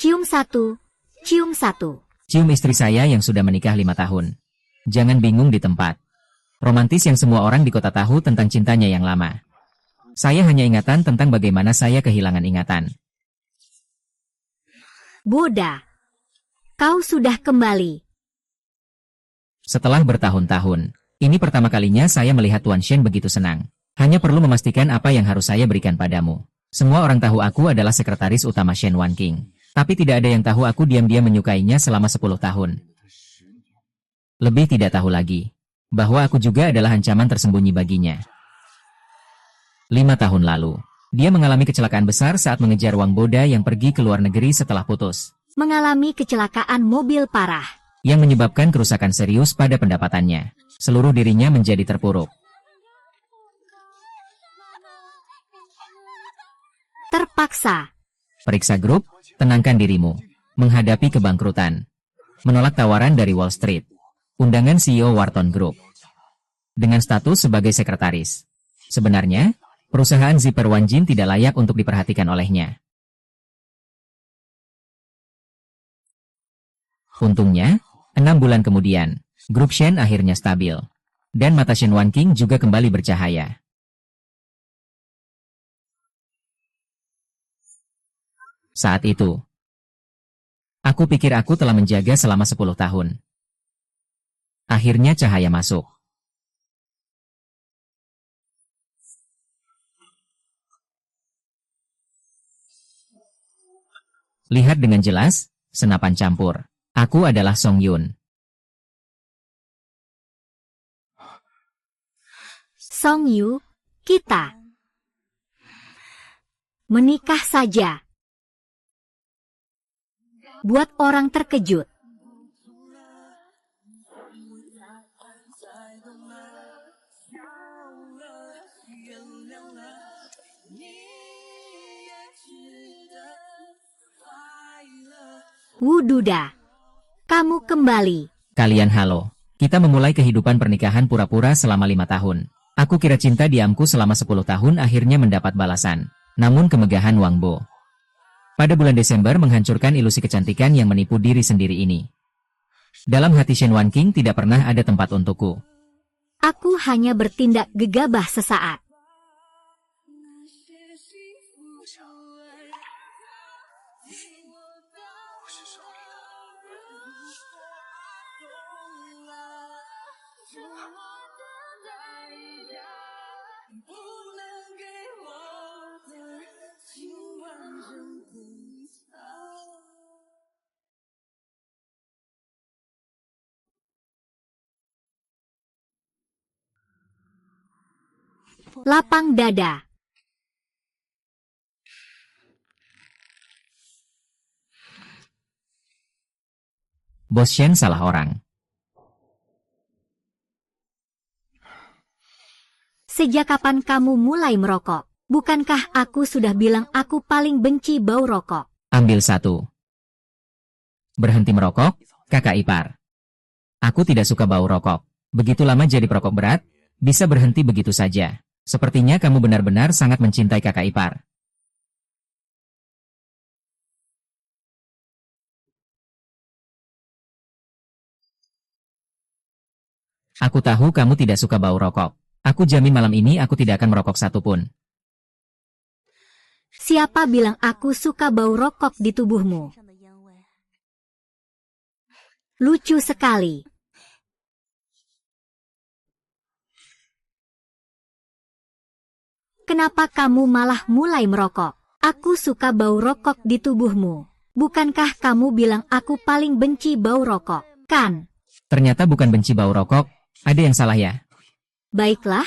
Cium satu, cium satu. Cium istri saya yang sudah menikah 5 tahun. Jangan bingung di tempat. Romantis yang semua orang di kota tahu tentang cintanya yang lama. Saya hanya ingatan tentang bagaimana saya kehilangan ingatan. Boda, kau sudah kembali. Setelah bertahun-tahun, ini pertama kalinya saya melihat Tuan Shen begitu senang. Hanya perlu memastikan apa yang harus saya berikan padamu. Semua orang tahu aku adalah sekretaris utama Shen Wanqing. Tapi tidak ada yang tahu aku diam-diam menyukainya selama 10 tahun. Lebih tidak tahu lagi, bahwa aku juga adalah ancaman tersembunyi baginya. 5 tahun lalu, dia mengalami kecelakaan besar saat mengejar Wang Boda yang pergi ke luar negeri setelah putus. Mengalami kecelakaan mobil parah. Yang menyebabkan kerusakan serius pada pendapatannya. Seluruh dirinya menjadi terpuruk. Terpaksa. Periksa grup, tenangkan dirimu. Menghadapi kebangkrutan. Menolak tawaran dari Wall Street. Undangan CEO Wharton Group. Dengan status sebagai sekretaris. Sebenarnya, perusahaan Zipper Wanjin tidak layak untuk diperhatikan olehnya. Untungnya, 6 bulan kemudian, grup Shen akhirnya stabil. Dan mata Shen Wanqing juga kembali bercahaya. Saat itu, aku pikir aku telah menjaga selama 10 tahun. Akhirnya cahaya masuk. Lihat dengan jelas, senapan campur. Aku adalah Song Yun. Song Yu, kita menikah saja. Buat orang terkejut. Wududa, kamu kembali. Kalian halo. Kita memulai kehidupan pernikahan pura-pura selama 5 tahun. Aku kira cinta diamku selama 10 tahun akhirnya mendapat balasan. Namun kemegahan Wang Bo pada bulan Desember menghancurkan ilusi kecantikan yang menipu diri sendiri ini. Dalam hati Shen Wanqing tidak pernah ada tempat untukku. Aku hanya bertindak gegabah sesaat. Lapang dada. Bos Shen salah orang. Sejak kapan kamu mulai merokok? Bukankah aku sudah bilang aku paling benci bau rokok? Ambil satu. Berhenti merokok, kakak ipar. Aku tidak suka bau rokok. Begitu lama jadi perokok berat, bisa berhenti begitu saja. Sepertinya kamu benar-benar sangat mencintai kakak ipar. Aku tahu kamu tidak suka bau rokok. Aku jamin malam ini aku tidak akan merokok satupun. Siapa bilang aku suka bau rokok di tubuhmu? Lucu sekali. Kenapa kamu malah mulai merokok? Aku suka bau rokok di tubuhmu. Bukankah kamu bilang aku paling benci bau rokok, kan? Ternyata bukan benci bau rokok, ada yang salah ya? Baiklah,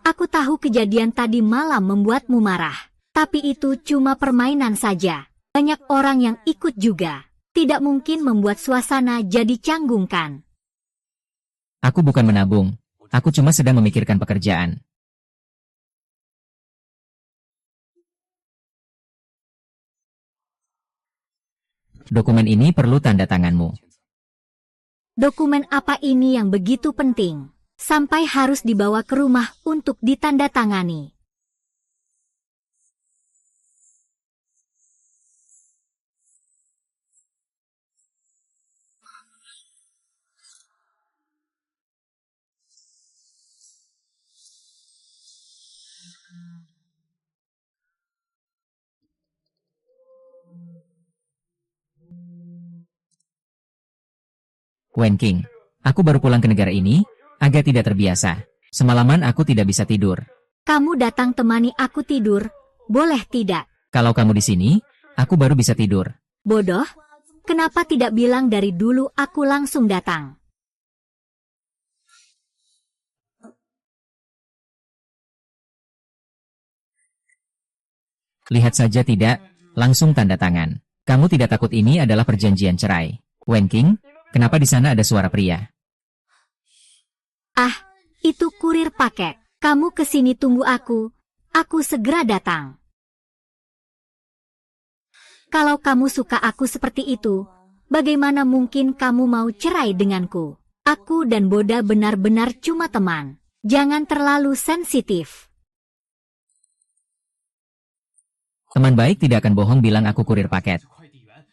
aku tahu kejadian tadi malam membuatmu marah. Tapi itu cuma permainan saja. Banyak orang yang ikut juga. Tidak mungkin membuat suasana jadi canggung, kan? Aku bukan menabung. Aku cuma sedang memikirkan pekerjaan. Dokumen ini perlu tanda tanganmu. Dokumen apa ini yang begitu penting? Sampai harus dibawa ke rumah untuk ditandatangani. Wen King, aku baru pulang ke negara ini, agak tidak terbiasa. Semalaman aku tidak bisa tidur. Kamu datang temani aku tidur, boleh tidak? Kalau kamu di sini, aku baru bisa tidur. Bodoh, kenapa tidak bilang dari dulu aku langsung datang? Lihat saja tidak, langsung tanda tangan. Kamu tidak takut ini adalah perjanjian cerai? Wen King, kenapa di sana ada suara pria? Ah, itu kurir paket. Kamu kesini tunggu aku segera datang. Kalau kamu suka aku seperti itu, bagaimana mungkin kamu mau cerai denganku? Aku dan Boda benar-benar cuma teman. Jangan terlalu sensitif. Teman baik tidak akan bohong bilang aku kurir paket.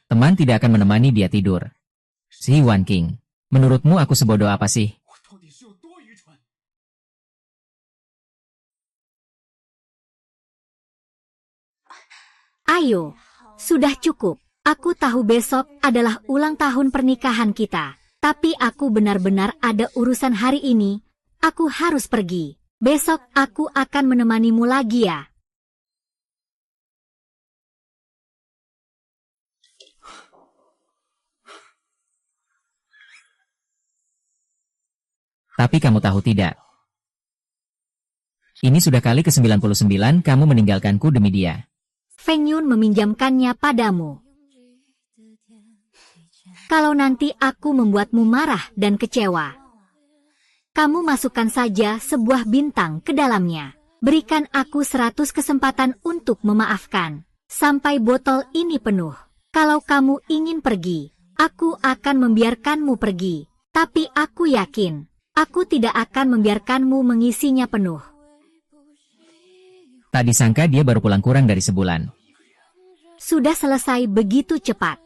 Teman tidak akan menemani dia tidur. Si Wan King, menurutmu aku sebodoh apa sih? Ayo, sudah cukup. Aku tahu besok adalah ulang tahun pernikahan kita. Tapi aku benar-benar ada urusan hari ini. Aku harus pergi. Besok aku akan menemanimu lagi ya. Tapi kamu tahu tidak? Ini sudah kali ke-99 kamu meninggalkanku demi dia. Feng Yun meminjamkannya padamu. Kalau nanti aku membuatmu marah dan kecewa, kamu masukkan saja sebuah bintang ke dalamnya. Berikan aku 100 kesempatan untuk memaafkan. Sampai botol ini penuh. Kalau kamu ingin pergi, aku akan membiarkanmu pergi. Tapi aku yakin, aku tidak akan membiarkanmu mengisinya penuh. Tak disangka dia baru pulang kurang dari sebulan. Sudah selesai begitu cepat.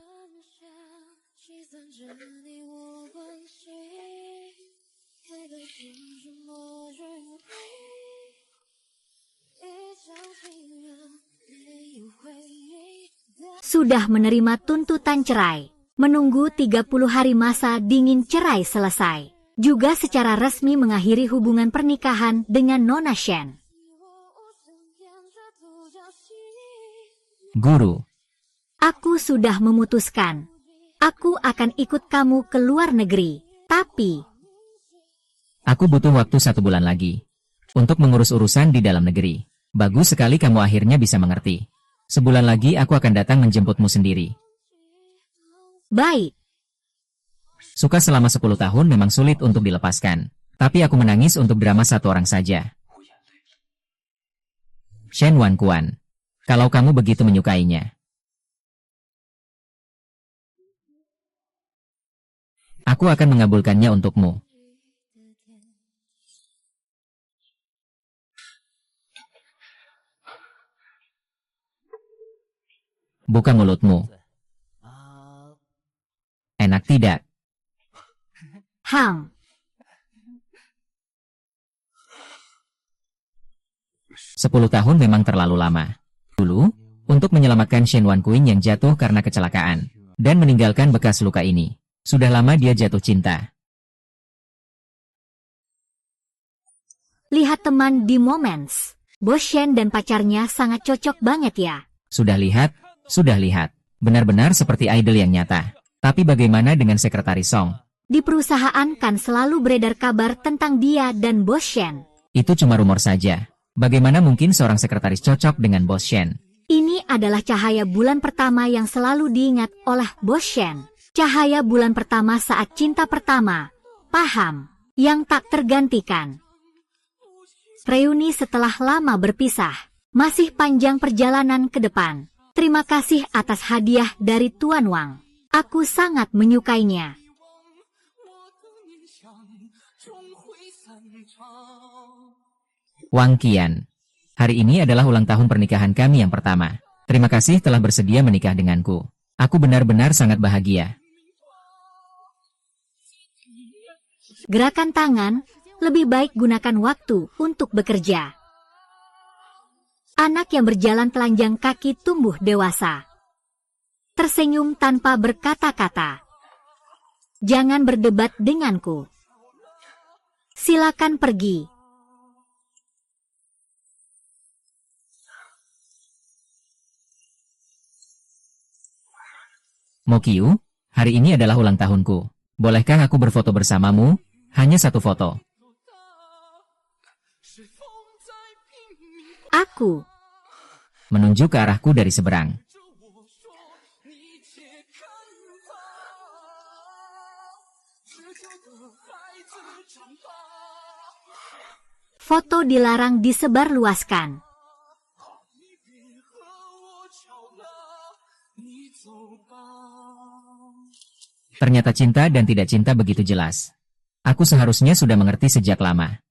Sudah menerima tuntutan cerai. Menunggu 30 hari masa dingin cerai selesai. Juga secara resmi mengakhiri hubungan pernikahan dengan Nona Shen. Guru, Aku sudah memutuskan. Aku akan ikut kamu ke luar negeri. Tapi, aku butuh waktu 1 bulan lagi untuk mengurus urusan di dalam negeri. Bagus sekali kamu akhirnya bisa mengerti. Sebulan lagi aku akan datang menjemputmu sendiri. baik. Suka selama 10 tahun memang sulit untuk dilepaskan. Tapi aku menangis untuk drama satu orang saja. Shen Wan Kuan, kalau kamu begitu menyukainya, aku akan mengabulkannya untukmu. Buka mulutmu. Enak tidak? Hang, 10 tahun memang terlalu lama. Dulu, untuk menyelamatkan Shen Wan Kuan yang jatuh karena kecelakaan, dan meninggalkan bekas luka ini. Sudah lama dia jatuh cinta. lihat teman di Moments. Bos Shen dan pacarnya sangat cocok banget ya. Sudah lihat, sudah lihat. Benar-benar seperti idol yang nyata. Tapi bagaimana dengan sekretaris Song? Di perusahaan kan selalu beredar kabar tentang dia dan Bos Shen. Itu cuma rumor saja. Bagaimana mungkin seorang sekretaris cocok dengan Bos Shen? Ini adalah cahaya bulan pertama yang selalu diingat oleh Bos Shen. Cahaya bulan pertama saat cinta pertama. Paham? Yang tak tergantikan. Reuni setelah lama berpisah. Masih panjang perjalanan ke depan. Terima kasih atas hadiah dari Tuan Wang. Aku sangat menyukainya. Wang Qian. Hari ini adalah ulang tahun pernikahan kami yang pertama. Terima kasih telah bersedia menikah denganku. Aku benar-benar sangat bahagia. Gerakan tangan, lebih baik gunakan waktu untuk bekerja. Anak yang berjalan telanjang kaki tumbuh dewasa. Tersenyum tanpa berkata-kata. Jangan berdebat denganku. Silakan pergi. Mokyu, hari ini adalah ulang tahunku. Bolehkah aku berfoto bersamamu? Hanya satu foto. Aku. Menunjuk ke arahku dari seberang. Foto dilarang disebarluaskan. Ternyata cinta dan tidak cinta begitu jelas. Aku seharusnya sudah mengerti sejak lama.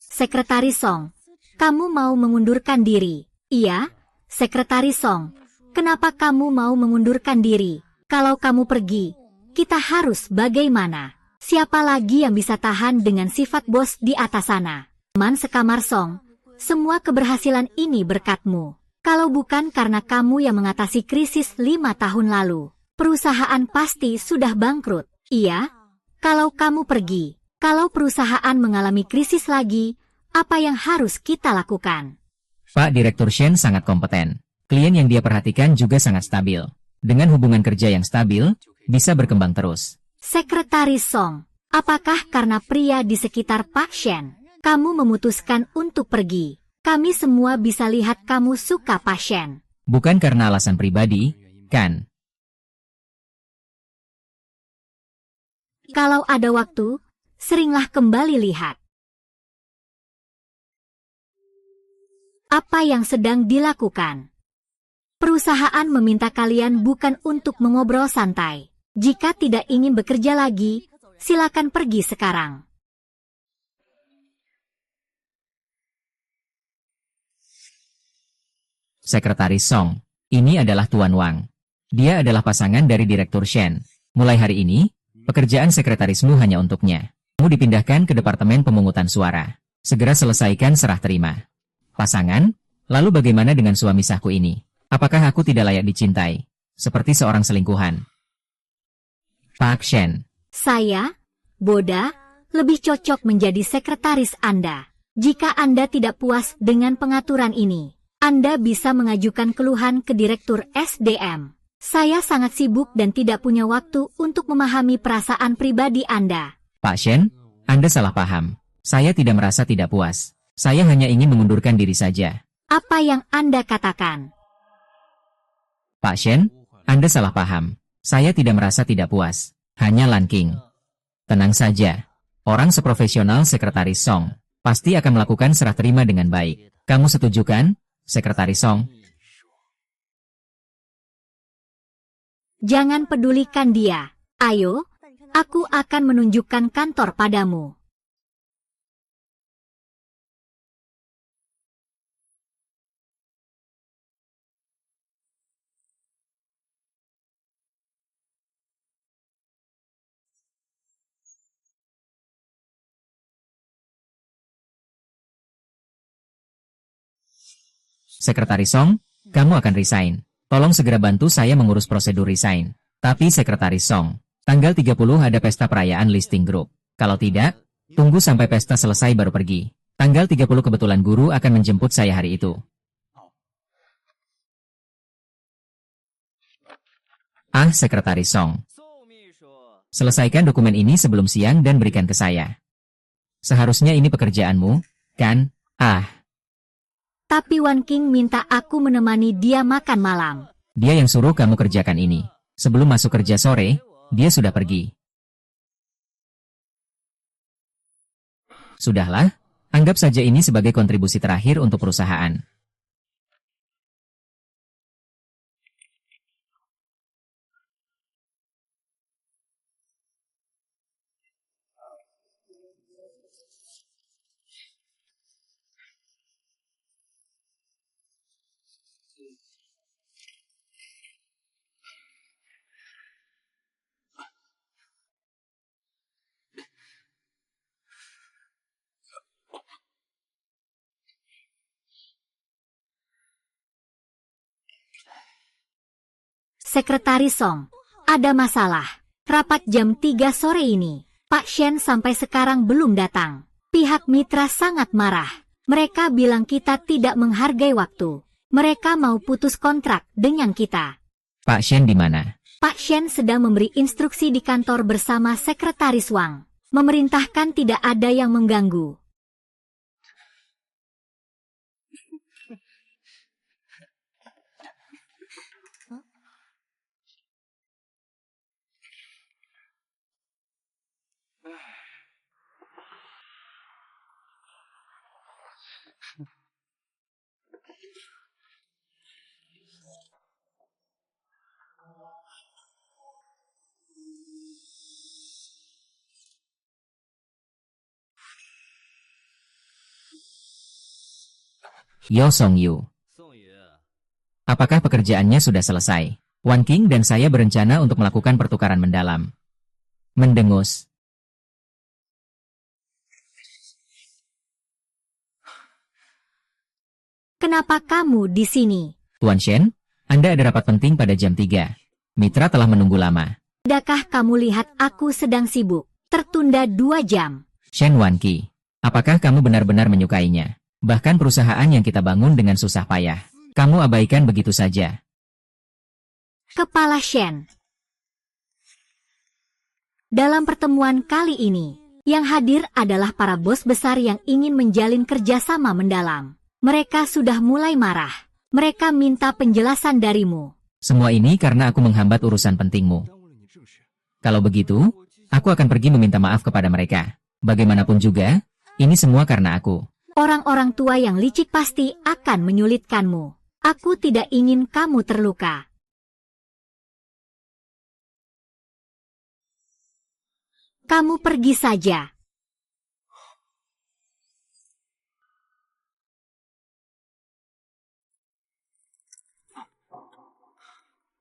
Sekretaris Song, kamu mau mengundurkan diri? Iya, Sekretaris Song. Kenapa kamu mau mengundurkan diri? Kalau kamu pergi, kita harus bagaimana? Siapa lagi yang bisa tahan dengan sifat bos di atas sana? Teman sekamar Song, semua keberhasilan ini berkatmu. Kalau bukan karena kamu yang mengatasi krisis 5 tahun lalu, perusahaan pasti sudah bangkrut. Iya, kalau kamu pergi, kalau perusahaan mengalami krisis lagi, apa yang harus kita lakukan? Pak Direktur Shen sangat kompeten. Klien yang dia perhatikan juga sangat stabil. Dengan hubungan kerja yang stabil, bisa berkembang terus. Sekretaris Song, apakah karena pria di sekitar Pak Shen, kamu memutuskan untuk pergi? Kami semua bisa lihat kamu suka Pak Shen. Bukan karena alasan pribadi, kan? Kalau ada waktu, seringlah kembali lihat. Apa yang sedang dilakukan? Perusahaan meminta kalian bukan untuk mengobrol santai. Jika tidak ingin bekerja lagi, silakan pergi sekarang. Sekretaris Song, ini adalah Tuan Wang. Dia adalah pasangan dari Direktur Shen. Mulai hari ini, pekerjaan sekretarismu hanya untuknya. Kamu dipindahkan ke Departemen Pemungutan Suara. Segera selesaikan serah terima. Pasangan, lalu bagaimana dengan suami sahku ini? Apakah aku tidak layak dicintai? Seperti seorang selingkuhan. Pak Shen. Saya, Boda, lebih cocok menjadi sekretaris Anda. Jika Anda tidak puas dengan pengaturan ini, Anda bisa mengajukan keluhan ke Direktur SDM. Saya sangat sibuk dan tidak punya waktu untuk memahami perasaan pribadi Anda. Pak Shen, Anda salah paham. Saya tidak merasa tidak puas. Saya hanya ingin mengundurkan diri saja. Apa yang Anda katakan? Pak Shen, Anda salah paham. Saya tidak merasa tidak puas. Hanya Lanking. Tenang saja. Orang seprofesional Sekretaris Song pasti akan melakukan serah terima dengan baik. Kamu setuju kan, Sekretaris Song? Jangan pedulikan dia. Ayo, aku akan menunjukkan kantor padamu. Sekretaris Song, kamu akan resign. Tolong segera bantu saya mengurus prosedur resign. Tapi Sekretaris Song, tanggal 30 ada pesta perayaan listing grup. Kalau tidak, tunggu sampai pesta selesai baru pergi. Tanggal 30 kebetulan guru akan menjemput saya hari itu. Ah, Sekretaris Song. Selesaikan dokumen ini sebelum siang dan berikan ke saya. Seharusnya ini pekerjaanmu, kan? Ah. Tapi Wan King minta aku menemani dia makan malam. Dia yang suruh kamu kerjakan ini. Sebelum masuk kerja sore, dia sudah pergi. Sudahlah, anggap saja ini sebagai kontribusi terakhir untuk perusahaan. Sekretaris Song, ada masalah. Rapat jam 3 sore ini. Pak Shen sampai sekarang belum datang. Pihak mitra sangat marah. Mereka bilang kita tidak menghargai waktu. Mereka mau putus kontrak dengan kita. Pak Shen di mana? Pak Shen sedang memberi instruksi di kantor bersama Sekretaris Wang. Memerintahkan tidak ada yang mengganggu. Yo Song Yu. Apakah pekerjaannya sudah selesai? Wan King dan saya berencana untuk melakukan pertukaran mendalam. Mendengus. Kenapa kamu di sini? Tuan Shen, Anda ada rapat penting pada jam 3. Mitra telah menunggu lama. Adakah kamu lihat aku sedang sibuk? Tertunda 2 jam. Shen Wan Qi, apakah kamu benar-benar menyukainya? Bahkan perusahaan yang kita bangun dengan susah payah. Kamu abaikan begitu saja. Kepala Shen. Dalam pertemuan kali ini, yang hadir adalah para bos besar yang ingin menjalin kerjasama mendalam. Mereka sudah mulai marah. Mereka minta penjelasan darimu. Semua ini karena aku menghambat urusan pentingmu. Kalau begitu, aku akan pergi meminta maaf kepada mereka. Bagaimanapun juga, ini semua karena aku. Orang-orang tua yang licik pasti akan menyulitkanmu. Aku tidak ingin kamu terluka. Kamu pergi saja.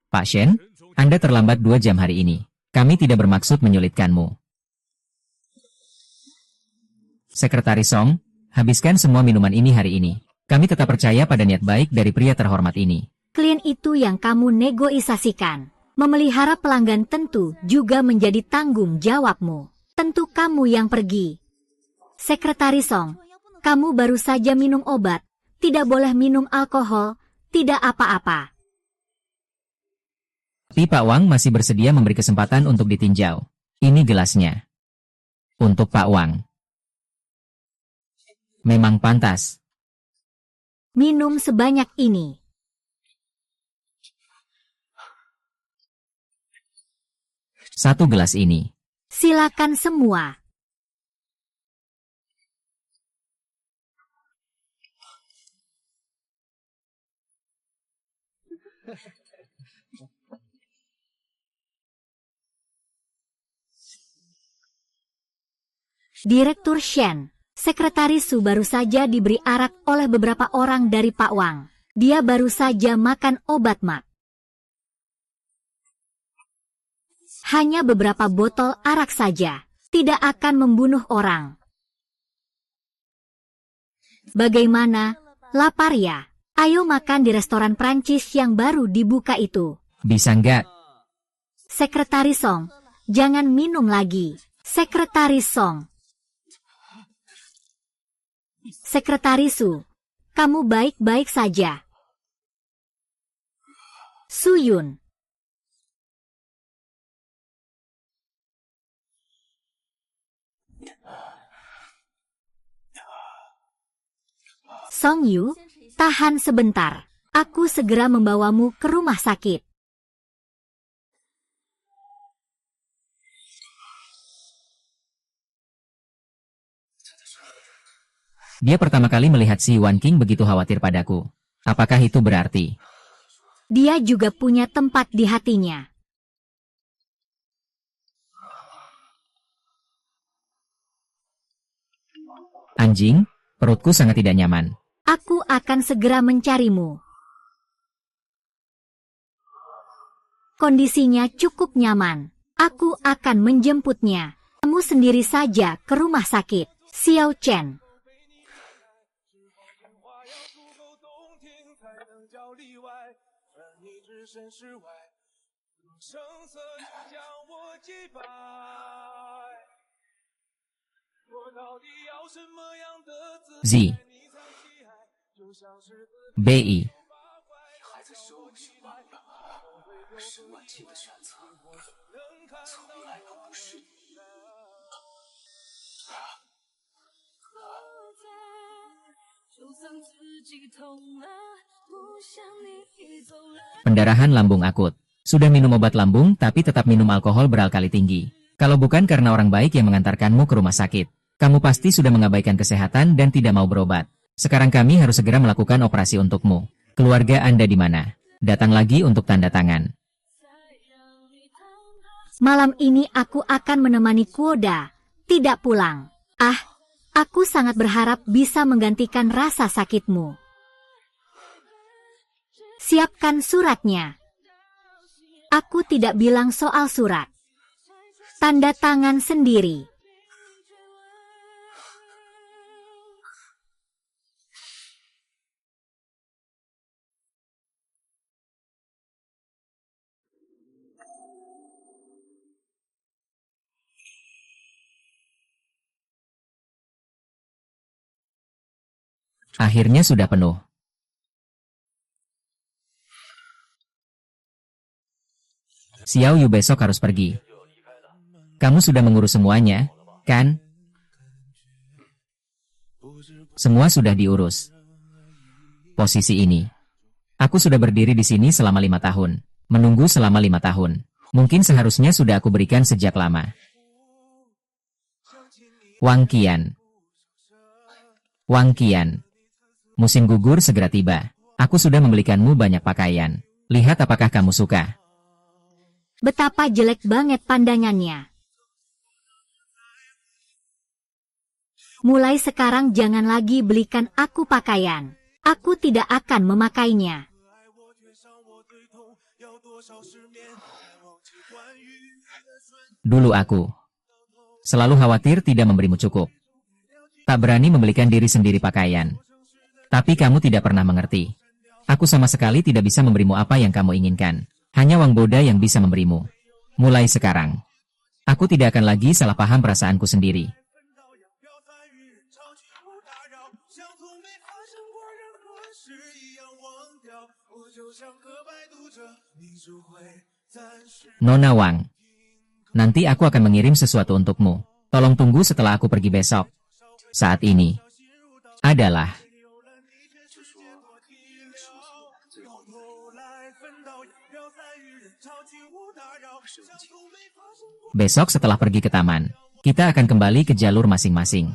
Pak Shen, Anda terlambat 2 jam hari ini. Kami tidak bermaksud menyulitkanmu. Sekretaris Song, habiskan semua minuman ini hari ini. Kami tetap percaya pada niat baik dari pria terhormat ini. Klien itu yang kamu negosiasikan. Memelihara pelanggan tentu juga menjadi tanggung jawabmu. Tentu kamu yang pergi. Sekretaris Song, kamu baru saja minum obat. Tidak boleh minum alkohol. Tidak apa-apa. Tapi Pak Wang masih bersedia memberi kesempatan untuk ditinjau. Ini gelasnya. Untuk Pak Wang. Memang pantas. Minum sebanyak ini. Satu gelas ini. Silakan semua. Direktur Shen, Sekretaris Su baru saja diberi arak oleh beberapa orang dari Pak Wang. Dia baru saja makan obat mak. Hanya beberapa botol arak saja. Tidak akan membunuh orang. Bagaimana? Lapar ya? Ayo makan di restoran Prancis yang baru dibuka itu. Bisa nggak? Sekretaris Song, jangan minum lagi. Sekretaris Song. Sekretaris Su, kamu baik-baik saja. Suyun. Song Yu, tahan sebentar. Aku segera membawamu ke rumah sakit. Dia pertama kali melihat si Wan King begitu khawatir padaku. Apakah itu berarti? Dia juga punya tempat di hatinya. Anjing, perutku sangat tidak nyaman. Aku akan segera mencarimu. Kondisinya cukup nyaman. Aku akan menjemputnya. Kamu sendiri saja ke rumah sakit. Xiao Chen. Z BI 孩子是我选完的，审万庆的选择从来都不是你。Pendarahan lambung akut. Sudah minum obat lambung tapi tetap minum alkohol beralkali tinggi. Kalau bukan karena orang baik yang mengantarkanmu ke rumah sakit, kamu pasti sudah mengabaikan kesehatan dan tidak mau berobat. Sekarang kami harus segera melakukan operasi untukmu. Keluarga Anda di mana? Datang lagi untuk tanda tangan. Malam ini aku akan menemani Kuoda, tidak pulang. Aku sangat berharap bisa menggantikan rasa sakitmu. Siapkan suratnya. Aku tidak bilang soal surat. Tanda tangan sendiri. Akhirnya sudah penuh. Xiao Yu besok harus pergi. Kamu sudah mengurus semuanya, kan? Semua sudah diurus. Posisi ini. Aku sudah berdiri di sini selama 5 tahun. Menunggu selama 5 tahun. Mungkin seharusnya sudah aku berikan sejak lama. Wang Qian. Wang Qian. Musim gugur segera tiba. Aku sudah membelikanmu banyak pakaian. Lihat apakah kamu suka. Betapa jelek banget pandangannya. Mulai sekarang jangan lagi belikan aku pakaian. Aku tidak akan memakainya. Dulu aku selalu khawatir tidak memberimu cukup. Tak berani membelikan diri sendiri pakaian. Tapi kamu tidak pernah mengerti. Aku sama sekali tidak bisa memberimu apa yang kamu inginkan. Hanya Wang Boda yang bisa memberimu. Mulai sekarang, aku tidak akan lagi salah paham perasaanku sendiri. Nona Wang, nanti aku akan mengirim sesuatu untukmu. Tolong tunggu setelah aku pergi besok. Saat ini adalah besok setelah pergi ke taman, kita akan kembali ke jalur masing-masing.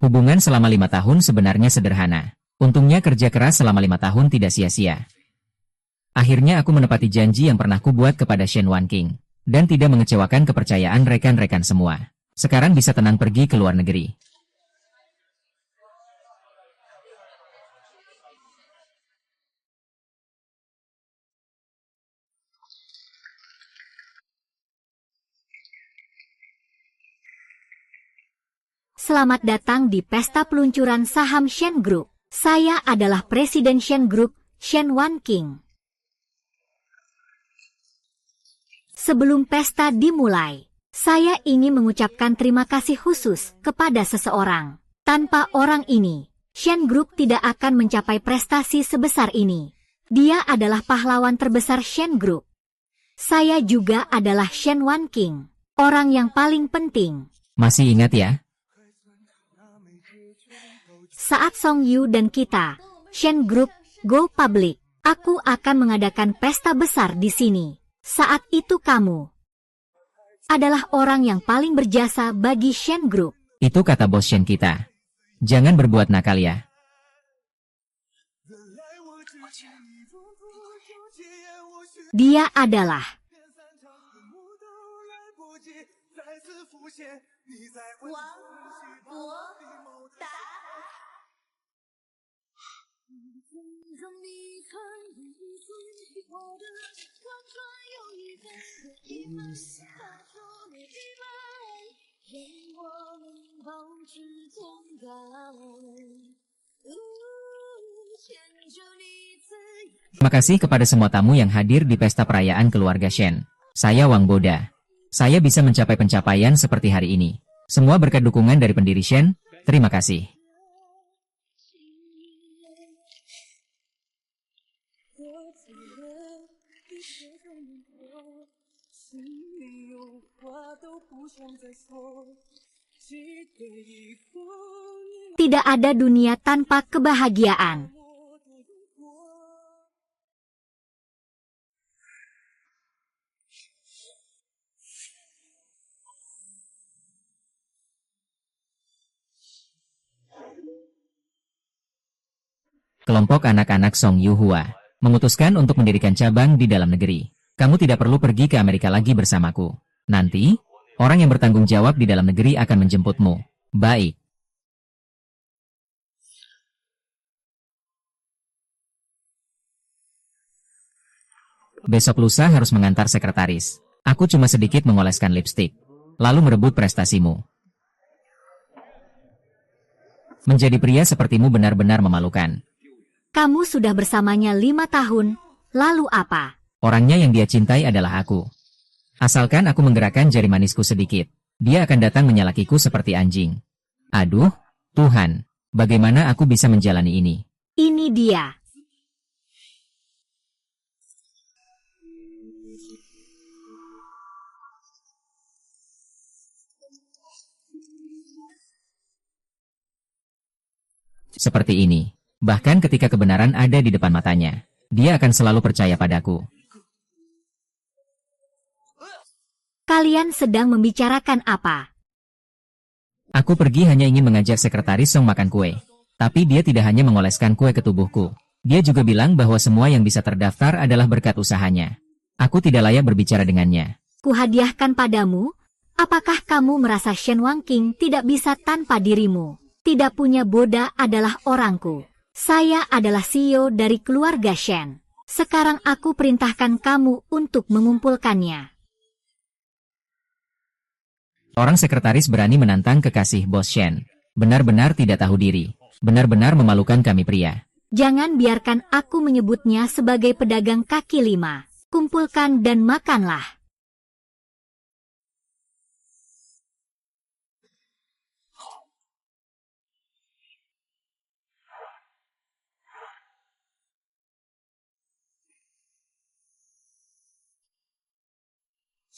Hubungan selama 5 tahun sebenarnya sederhana. Untungnya kerja keras selama 5 tahun tidak sia-sia. Akhirnya aku menepati janji yang pernah kubuat kepada Shen Wanqing, dan tidak mengecewakan kepercayaan rekan-rekan semua. Sekarang bisa tenang pergi ke luar negeri. Selamat datang di pesta peluncuran saham Shen Group. Saya adalah Presiden Shen Group, Shen Wanqing. Sebelum pesta dimulai, saya ingin mengucapkan terima kasih khusus kepada seseorang. Tanpa orang ini, Shen Group tidak akan mencapai prestasi sebesar ini. Dia adalah pahlawan terbesar Shen Group. Saya juga adalah Shen Wanqing, orang yang paling penting. Masih ingat ya? Saat Song Yu dan kita, Shen Group, go public, aku akan mengadakan pesta besar di sini. Saat itu kamu adalah orang yang paling berjasa bagi Shen Group. Itu kata bos Shen kita. Jangan berbuat nakal ya. Dia adalah Terima kasih kepada semua tamu yang hadir di pesta perayaan keluarga Shen. Saya Wang Boda. Saya bisa mencapai pencapaian seperti hari ini. Semua berkat dukungan dari pendiri Shen. Terima kasih. Tidak ada dunia tanpa kebahagiaan. Kelompok anak-anak Song Yuhua memutuskan untuk mendirikan cabang di dalam negeri. Kamu tidak perlu pergi ke Amerika lagi bersamaku. Nanti, orang yang bertanggung jawab di dalam negeri akan menjemputmu. Baik. Besok lusa harus mengantar sekretaris. Aku cuma sedikit mengoleskan lipstik, lalu merebut prestasimu. Menjadi pria sepertimu benar-benar memalukan. Kamu sudah bersamanya 5 tahun, lalu apa? Orangnya yang dia cintai adalah aku. Asalkan aku menggerakkan jari manisku sedikit, dia akan datang menyalakiku seperti anjing. Aduh, Tuhan, bagaimana aku bisa menjalani ini? Ini dia. Seperti ini. Bahkan ketika kebenaran ada di depan matanya, dia akan selalu percaya padaku. Kalian sedang membicarakan apa? Aku pergi hanya ingin mengajak sekretaris Song makan kue. Tapi dia tidak hanya mengoleskan kue ke tubuhku. Dia juga bilang bahwa semua yang bisa terdaftar adalah berkat usahanya. Aku tidak layak berbicara dengannya. Kuhadiahkan padamu, apakah kamu merasa Shen Wangqing tidak bisa tanpa dirimu? Tidak punya Boda adalah orangku. Saya adalah CEO dari keluarga Shen. Sekarang aku perintahkan kamu untuk mengumpulkannya. Orang sekretaris berani menantang kekasih bos Shen. Benar-benar tidak tahu diri. Benar-benar memalukan kami pria. Jangan biarkan aku menyebutnya sebagai pedagang kaki 5. Kumpulkan dan makanlah.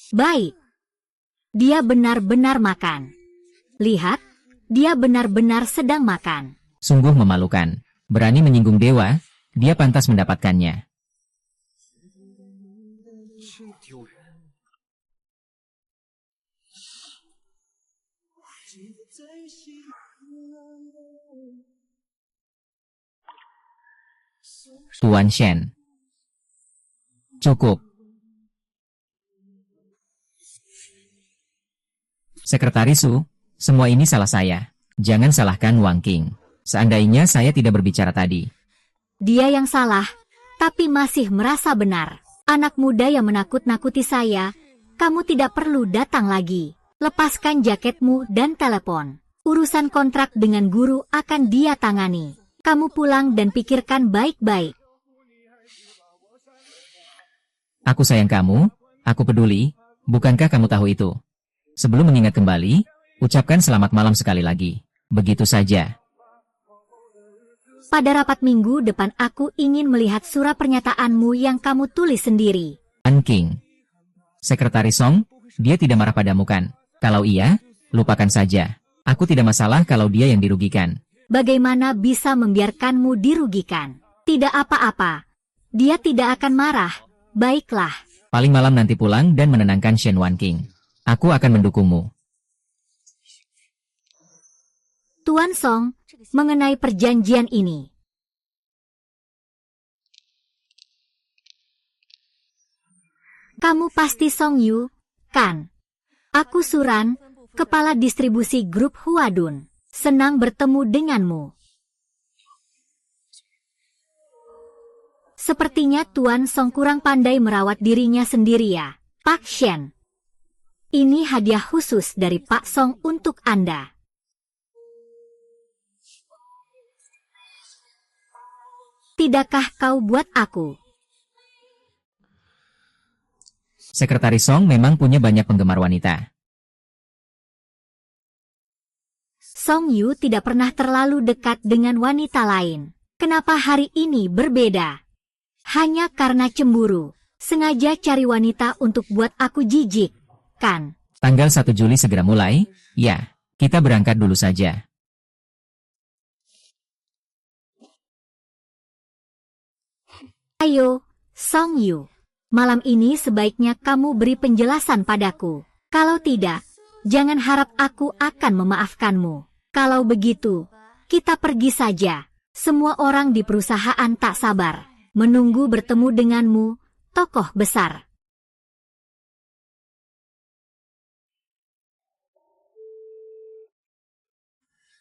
Baik. Dia benar-benar makan. Lihat, dia benar-benar sedang makan. Sungguh memalukan. Berani menyinggung dewa, dia pantas mendapatkannya. Tuan Shen. Cukup. Sekretaris Su, semua ini salah saya. Jangan salahkan Wangqing. Seandainya saya tidak berbicara tadi. Dia yang salah, tapi masih merasa benar. Anak muda yang menakut-nakuti saya, kamu tidak perlu datang lagi. Lepaskan jaketmu dan telepon. Urusan kontrak dengan guru akan dia tangani. Kamu pulang dan pikirkan baik-baik. Aku sayang kamu, aku peduli, bukankah kamu tahu itu? Sebelum mengingat kembali, ucapkan selamat malam sekali lagi. Begitu saja. Pada rapat minggu depan aku ingin melihat surat pernyataanmu yang kamu tulis sendiri. King. Sekretaris Song, dia tidak marah padamu kan? Kalau iya, lupakan saja. Aku tidak masalah kalau dia yang dirugikan. Bagaimana bisa membiarkanmu dirugikan? Tidak apa-apa. Dia tidak akan marah. Baiklah. Paling malam nanti pulang dan menenangkan Shen Wangqing. Aku akan mendukungmu. Tuan Song, mengenai perjanjian ini. Kamu pasti Song Yu, kan? Aku Suran, kepala distribusi grup Huadun. Senang bertemu denganmu. Sepertinya Tuan Song kurang pandai merawat dirinya sendiri ya, Pak Shen. Ini hadiah khusus dari Pak Song untuk Anda. Tidakkah kau buat aku? Sekretaris Song memang punya banyak penggemar wanita. Song Yu tidak pernah terlalu dekat dengan wanita lain. Kenapa hari ini berbeda? Hanya karena cemburu. Sengaja cari wanita untuk buat aku jijik, kan? Tanggal 1 Juli segera mulai, ya, kita berangkat dulu saja. Ayo, Song Yu. Malam ini sebaiknya kamu beri penjelasan padaku. Kalau tidak, jangan harap aku akan memaafkanmu. Kalau begitu, kita pergi saja. Semua orang di perusahaan tak sabar menunggu bertemu denganmu, tokoh besar.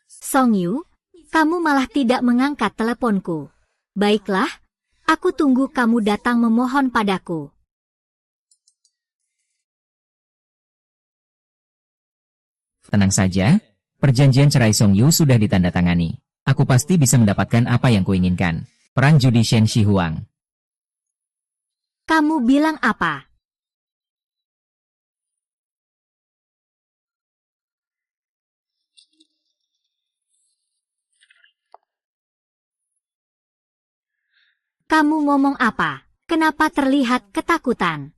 Song Yu, kamu malah tidak mengangkat teleponku. Baiklah, aku tunggu kamu datang memohon padaku. Tenang saja, perjanjian cerai Song Yu sudah ditandatangani. Aku pasti bisa mendapatkan apa yang kuinginkan. Perang judi Shen Shi Huang. Kamu bilang apa? Kamu ngomong apa? Kenapa terlihat ketakutan?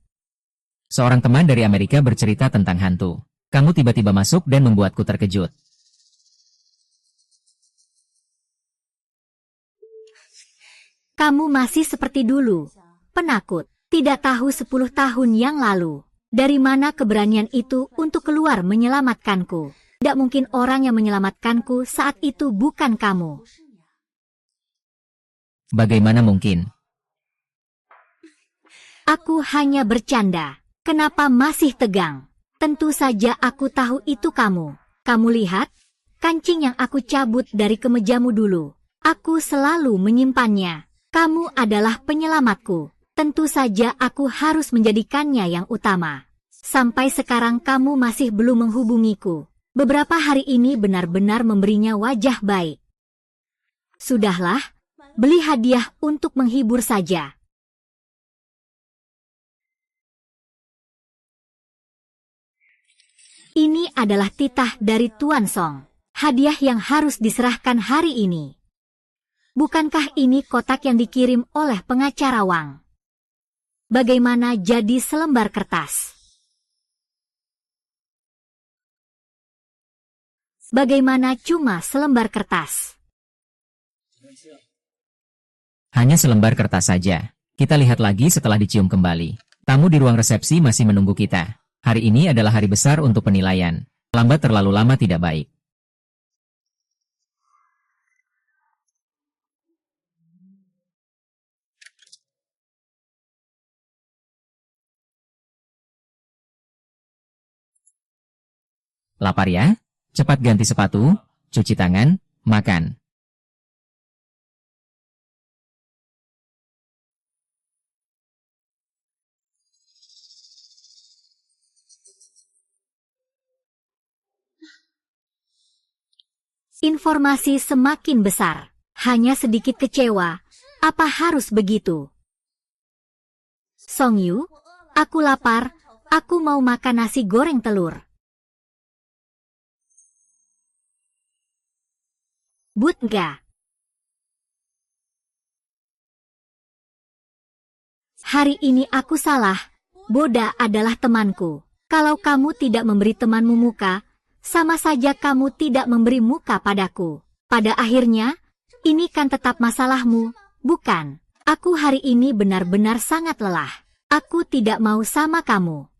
Seorang teman dari Amerika bercerita tentang hantu. Kamu tiba-tiba masuk dan membuatku terkejut. Kamu masih seperti dulu. Penakut. Tidak tahu 10 tahun yang lalu. Dari mana keberanian itu untuk keluar menyelamatkanku? Tidak mungkin orang yang menyelamatkanku saat itu bukan kamu. Bagaimana mungkin? Aku hanya bercanda. Kenapa masih tegang? Tentu saja aku tahu itu kamu. Kamu lihat? Kancing yang aku cabut dari kemejamu dulu. Aku selalu menyimpannya. Kamu adalah penyelamatku. Tentu saja aku harus menjadikannya yang utama. Sampai sekarang kamu masih belum menghubungiku. Beberapa hari ini benar-benar memberinya wajah baik. Sudahlah, beli hadiah untuk menghibur saja. Ini adalah titah dari Tuan Song. Hadiah yang harus diserahkan hari ini. Bukankah ini kotak yang dikirim oleh pengacara Wang? Bagaimana jadi selembar kertas? Bagaimana cuma selembar kertas? Hanya selembar kertas saja. Kita lihat lagi setelah dicium kembali. Tamu di ruang resepsi masih menunggu kita. Hari ini adalah hari besar untuk penilaian. Lambat terlalu lama tidak baik. Lapar ya? Cepat ganti sepatu, cuci tangan, makan. Informasi semakin besar. Hanya sedikit kecewa. Apa harus begitu? Song Yu, aku lapar. Aku mau makan nasi goreng telur. But enggak. Hari ini aku salah. Boda adalah temanku. Kalau kamu tidak memberi temanmu muka, sama saja kamu tidak memberi muka padaku. Pada akhirnya, ini kan tetap masalahmu, bukan? Aku hari ini benar-benar sangat lelah. Aku tidak mau sama kamu.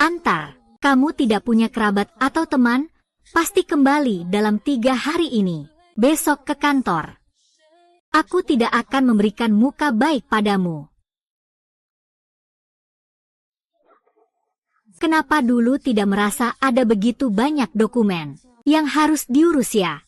Antar, kamu tidak punya kerabat atau teman, pasti kembali dalam 3 hari ini. Besok ke kantor. Aku tidak akan memberikan muka baik padamu. Kenapa dulu tidak merasa ada begitu banyak dokumen yang harus diurus ya?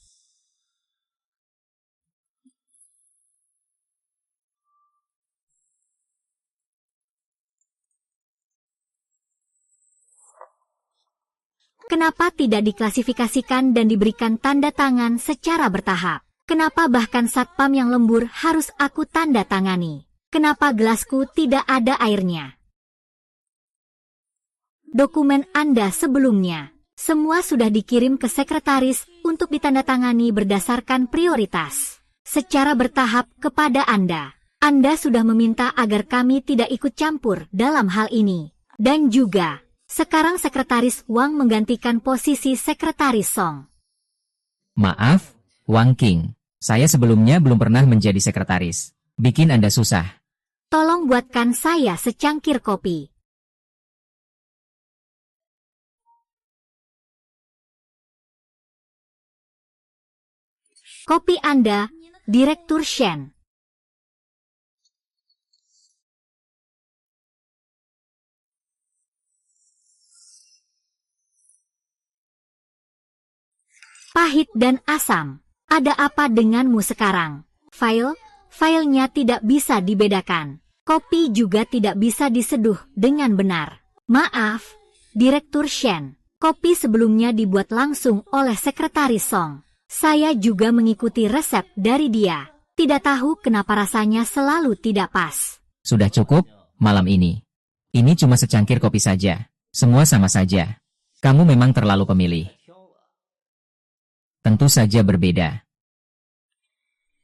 Kenapa tidak diklasifikasikan dan diberikan tanda tangan secara bertahap? Kenapa bahkan satpam yang lembur harus aku tanda tangani? Kenapa gelasku tidak ada airnya? Dokumen Anda sebelumnya, semua sudah dikirim ke sekretaris untuk ditandatangani berdasarkan prioritas. Secara bertahap kepada Anda. Anda sudah meminta agar kami tidak ikut campur dalam hal ini. Dan juga, sekarang Sekretaris Wang menggantikan posisi Sekretaris Song. Maaf, Wang King. Saya sebelumnya belum pernah menjadi sekretaris. Bikin Anda susah. Tolong buatkan saya secangkir kopi. Kopi Anda, Direktur Shen. Pahit dan asam. Ada apa denganmu sekarang? Filenya tidak bisa dibedakan. Kopi juga tidak bisa diseduh dengan benar. Maaf, Direktur Shen. Kopi sebelumnya dibuat langsung oleh Sekretaris Song. Saya juga mengikuti resep dari dia. Tidak tahu kenapa rasanya selalu tidak pas. Sudah cukup, malam ini. Ini cuma secangkir kopi saja. Semua sama saja. Kamu memang terlalu pemilih. Tentu saja berbeda.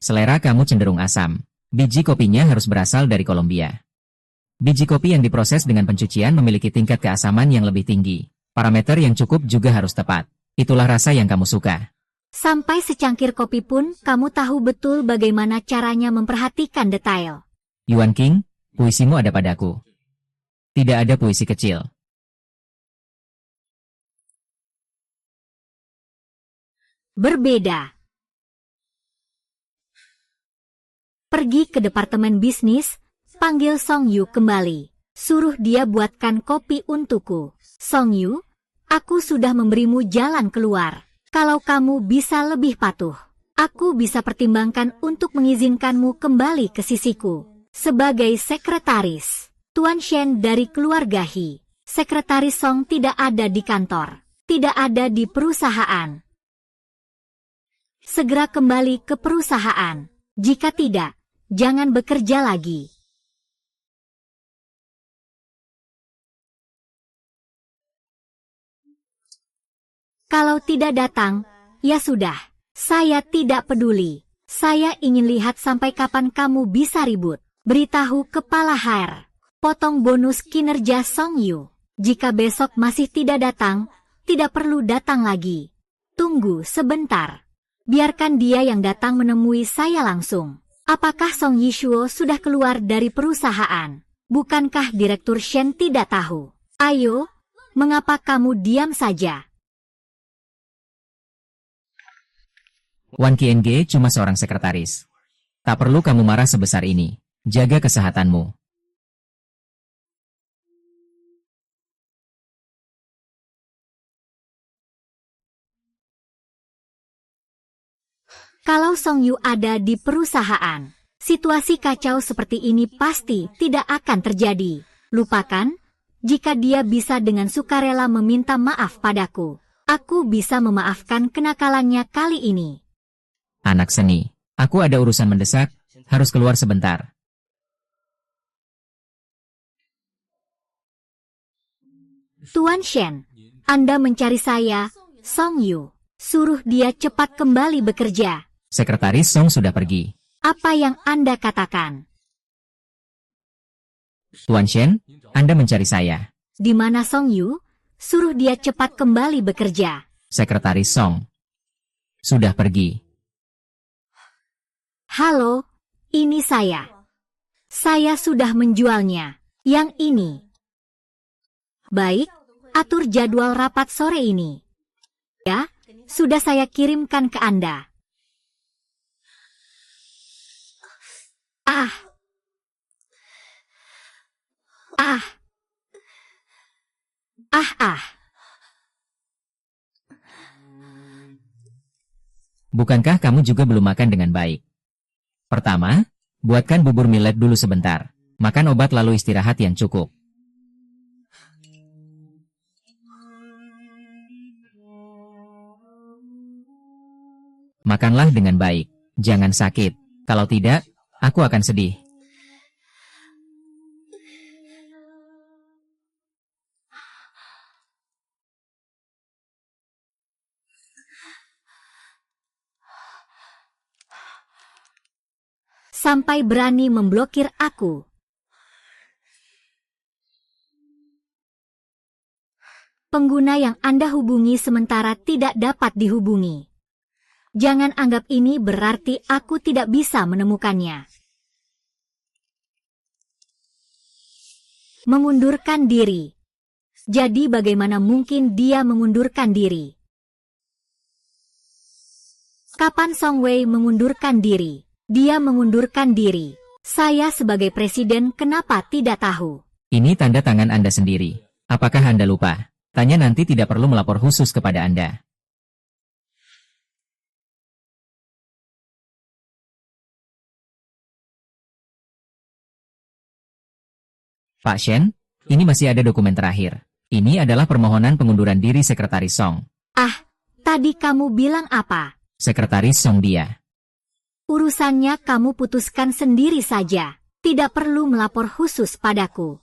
Selera kamu cenderung asam. Biji kopinya harus berasal dari Kolombia. Biji kopi yang diproses dengan pencucian memiliki tingkat keasaman yang lebih tinggi. Parameter yang cukup juga harus tepat. Itulah rasa yang kamu suka. Sampai secangkir kopi pun kamu tahu betul bagaimana caranya memperhatikan detail. Yuan King, puisimu ada padaku. Tidak ada puisi kecil. Berbeda. Pergi ke departemen bisnis, panggil Song Yu kembali. Suruh dia buatkan kopi untukku. Song Yu, aku sudah memberimu jalan keluar. Kalau kamu bisa lebih patuh, aku bisa pertimbangkan untuk mengizinkanmu kembali ke sisiku. Sebagai sekretaris, Tuan Shen dari keluarga He. Sekretaris Song tidak ada di kantor, tidak ada di perusahaan. Segera kembali ke perusahaan. Jika tidak, jangan bekerja lagi. Kalau tidak datang, ya sudah. Saya tidak peduli. Saya ingin lihat sampai kapan kamu bisa ribut. Beritahu kepala HR. Potong bonus kinerja Song Yu. Jika besok masih tidak datang, tidak perlu datang lagi. Tunggu sebentar. Biarkan dia yang datang menemui saya langsung. Apakah Song Yishuo sudah keluar dari perusahaan? Bukankah Direktur Shen tidak tahu? Ayo, mengapa kamu diam saja? Wan Qiange cuma seorang sekretaris. Tak perlu kamu marah sebesar ini. Jaga kesehatanmu. Kalau Song Yu ada di perusahaan, situasi kacau seperti ini pasti tidak akan terjadi. Lupakan, jika dia bisa dengan sukarela meminta maaf padaku, aku bisa memaafkan kenakalannya kali ini. Anak seni, aku ada urusan mendesak, harus keluar sebentar. Tuan Shen, Anda mencari saya, Song Yu. Suruh dia cepat kembali bekerja. Sekretaris Song sudah pergi. Apa yang Anda katakan? Tuan Shen, Anda mencari saya. Di mana Song Yu? Suruh dia cepat kembali bekerja. Sekretaris Song sudah pergi. Halo, ini saya. Saya sudah menjualnya. Yang ini. Baik, atur jadwal rapat sore ini. Ya, sudah saya kirimkan ke Anda. Bukankah kamu juga belum makan dengan baik? Pertama, buatkan bubur millet dulu sebentar. Makan obat lalu istirahat yang cukup. Makanlah dengan baik. Jangan sakit. Kalau tidak, aku akan sedih. Sampai berani memblokir aku. Pengguna yang Anda hubungi sementara tidak dapat dihubungi. Jangan anggap ini berarti aku tidak bisa menemukannya. Mengundurkan diri. Jadi bagaimana mungkin dia mengundurkan diri? Kapan Song Wei mengundurkan diri? Dia mengundurkan diri. Saya sebagai presiden kenapa tidak tahu? Ini tanda tangan Anda sendiri. Apakah Anda lupa? Tanya nanti tidak perlu melapor khusus kepada Anda. Pak Shen, ini masih ada dokumen terakhir. Ini adalah permohonan pengunduran diri Sekretaris Song. Ah, tadi kamu bilang apa? Sekretaris Song dia. Urusannya kamu putuskan sendiri saja. Tidak perlu melapor khusus padaku.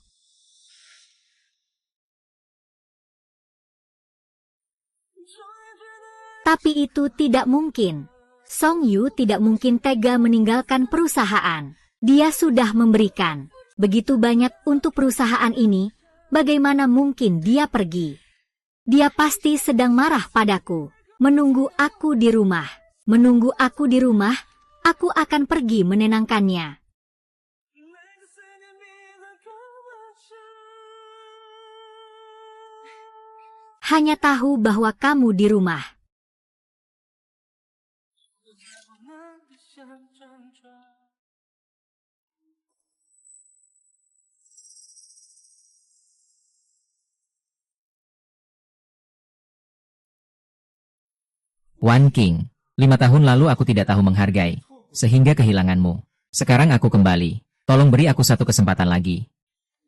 Tapi itu tidak mungkin. Song Yu tidak mungkin tega meninggalkan perusahaan. Dia sudah memberikan begitu banyak untuk perusahaan ini, bagaimana mungkin dia pergi? Dia pasti sedang marah padaku. Menunggu aku di rumah. Menunggu aku di rumah, aku akan pergi menenangkannya. Hanya tahu bahwa kamu di rumah. Wan King, 5 tahun lalu aku tidak tahu menghargai, sehingga kehilanganmu. Sekarang aku kembali. Tolong beri aku satu kesempatan lagi.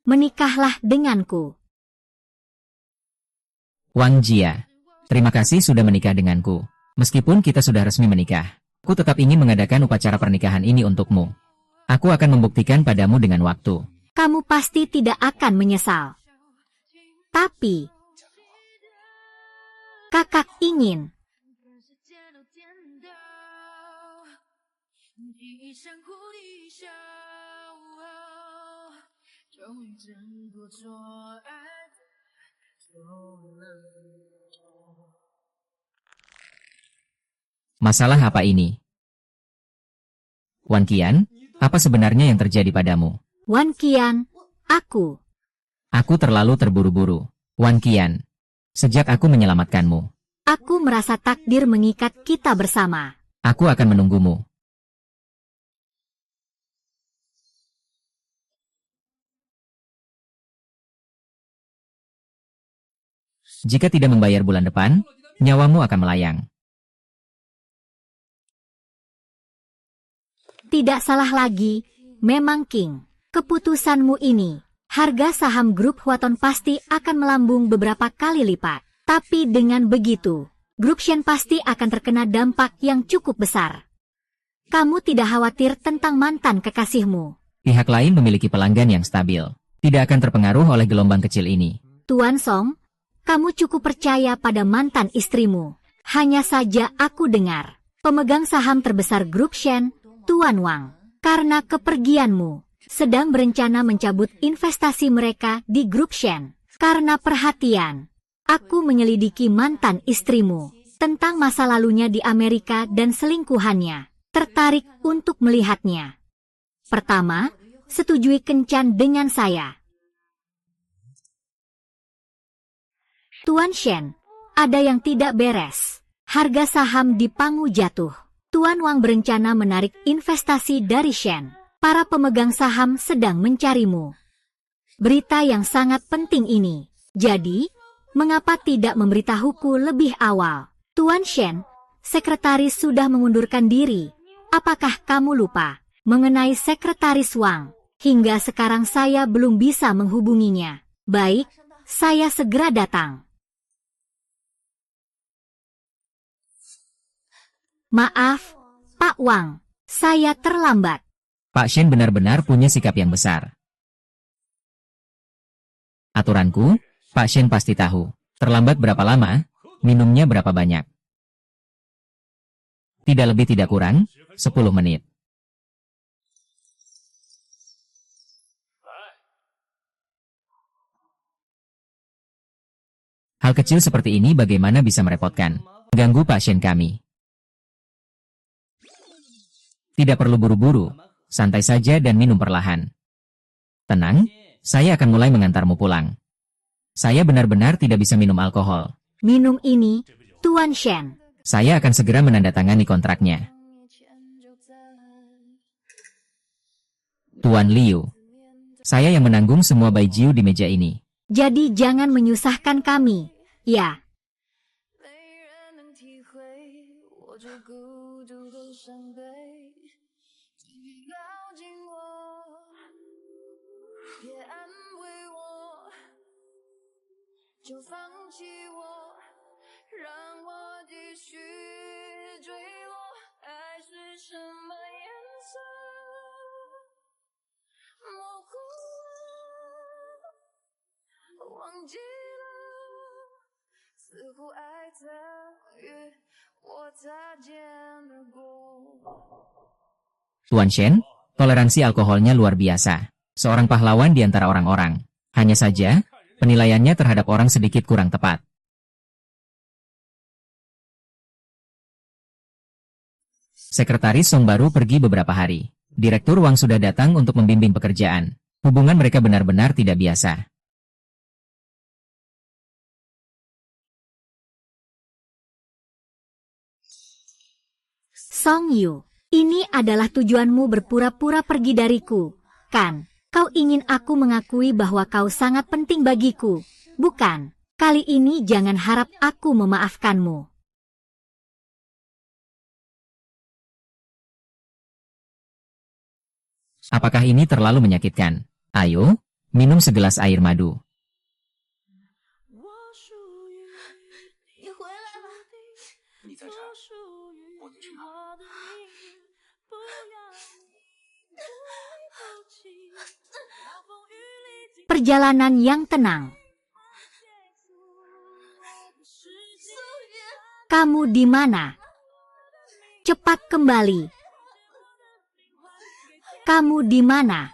Menikahlah denganku. Wang Jia, terima kasih sudah menikah denganku. Meskipun kita sudah resmi menikah, aku tetap ingin mengadakan upacara pernikahan ini untukmu. Aku akan membuktikan padamu dengan waktu. Kamu pasti tidak akan menyesal. Tapi, kakak ingin. Masalah apa ini? Wan Qian, apa sebenarnya yang terjadi padamu? Wan Qian, aku. Aku terlalu terburu-buru. Wan Qian, sejak aku menyelamatkanmu, Aku merasa takdir mengikat kita bersama. aku akan menunggumu. Jika tidak membayar bulan depan, nyawamu akan melayang. Tidak salah lagi, memang King. Keputusanmu ini, harga saham grup Huaton pasti akan melambung beberapa kali lipat. Tapi dengan begitu, grup Shen pasti akan terkena dampak yang cukup besar. Kamu tidak khawatir tentang mantan kekasihmu. Pihak lain memiliki pelanggan yang stabil, tidak akan terpengaruh oleh gelombang kecil ini. Tuan Song, kamu cukup percaya pada mantan istrimu. Hanya saja aku dengar, pemegang saham terbesar grup Shen, Tuan Wang, karena kepergianmu, sedang berencana mencabut investasi mereka di grup Shen. Karena perhatian, aku menyelidiki mantan istrimu tentang masa lalunya di Amerika dan selingkuhannya. Tertarik untuk melihatnya. Pertama, setujui kencan dengan saya. Tuan Shen, ada yang tidak beres. Harga saham di Pangu jatuh. Tuan Wang berencana menarik investasi dari Shen. Para pemegang saham sedang mencarimu. Berita yang sangat penting ini. Jadi, mengapa tidak memberitahuku lebih awal? Tuan Shen, sekretaris sudah mengundurkan diri. Apakah kamu lupa mengenai sekretaris Wang? Hingga sekarang saya belum bisa menghubunginya. Baik, saya segera datang. Maaf, Pak Wang. Saya terlambat. Pak Shen benar-benar punya sikap yang besar. Aturanku, Pak Shen pasti tahu. Terlambat berapa lama, minumnya berapa banyak. Tidak lebih tidak kurang, 10 menit. Hal kecil seperti ini bagaimana bisa merepotkan? Ganggu Pak Shen kami. Tidak perlu buru-buru, santai saja dan minum perlahan. Tenang, saya akan mulai mengantarmu pulang. Saya benar-benar tidak bisa minum alkohol. Minum ini, Tuan Shen. Saya akan segera menandatangani kontraknya. Tuan Liu, saya yang menanggung semua baijiu di meja ini. Jadi jangan menyusahkan kami, ya. Tuan Shen, toleransi alkoholnya luar biasa. Seorang pahlawan di antara orang-orang. Hanya saja, penilaiannya terhadap orang sedikit kurang tepat. Sekretaris Song baru pergi beberapa hari. Direktur Wang sudah datang untuk membimbing pekerjaan. Hubungan mereka benar-benar tidak biasa. Song Yu, ini adalah tujuanmu berpura-pura pergi dariku, kan? Kau ingin aku mengakui bahwa kau sangat penting bagiku, bukan? Kali ini jangan harap aku memaafkanmu. Apakah ini terlalu menyakitkan? Ayo, minum segelas air madu. Perjalanan yang tenang. Kamu di mana? Cepat kembali. Kamu di mana?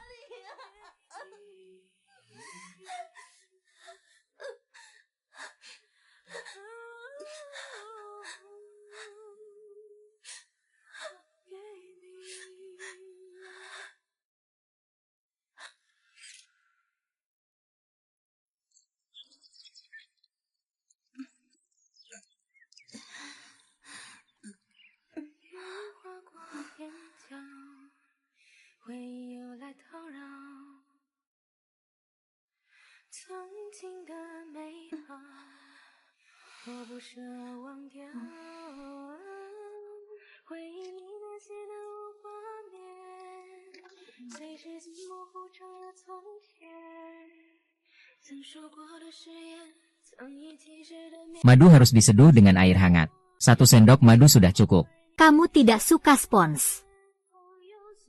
Madu harus diseduh dengan air hangat. 1 sendok madu sudah cukup. Kamu tidak suka spons.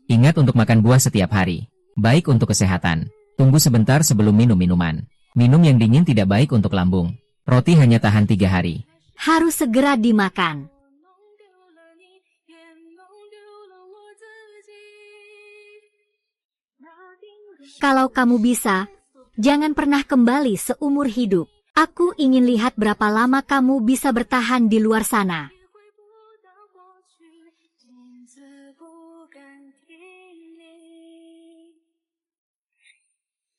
Ingat untuk makan buah setiap hari. Baik untuk kesehatan. Tunggu sebentar sebelum minum minuman. Minum yang dingin tidak baik untuk lambung. Roti hanya tahan 3 hari. Harus segera dimakan. Kalau kamu bisa, jangan pernah kembali seumur hidup. Aku ingin lihat berapa lama kamu bisa bertahan di luar sana.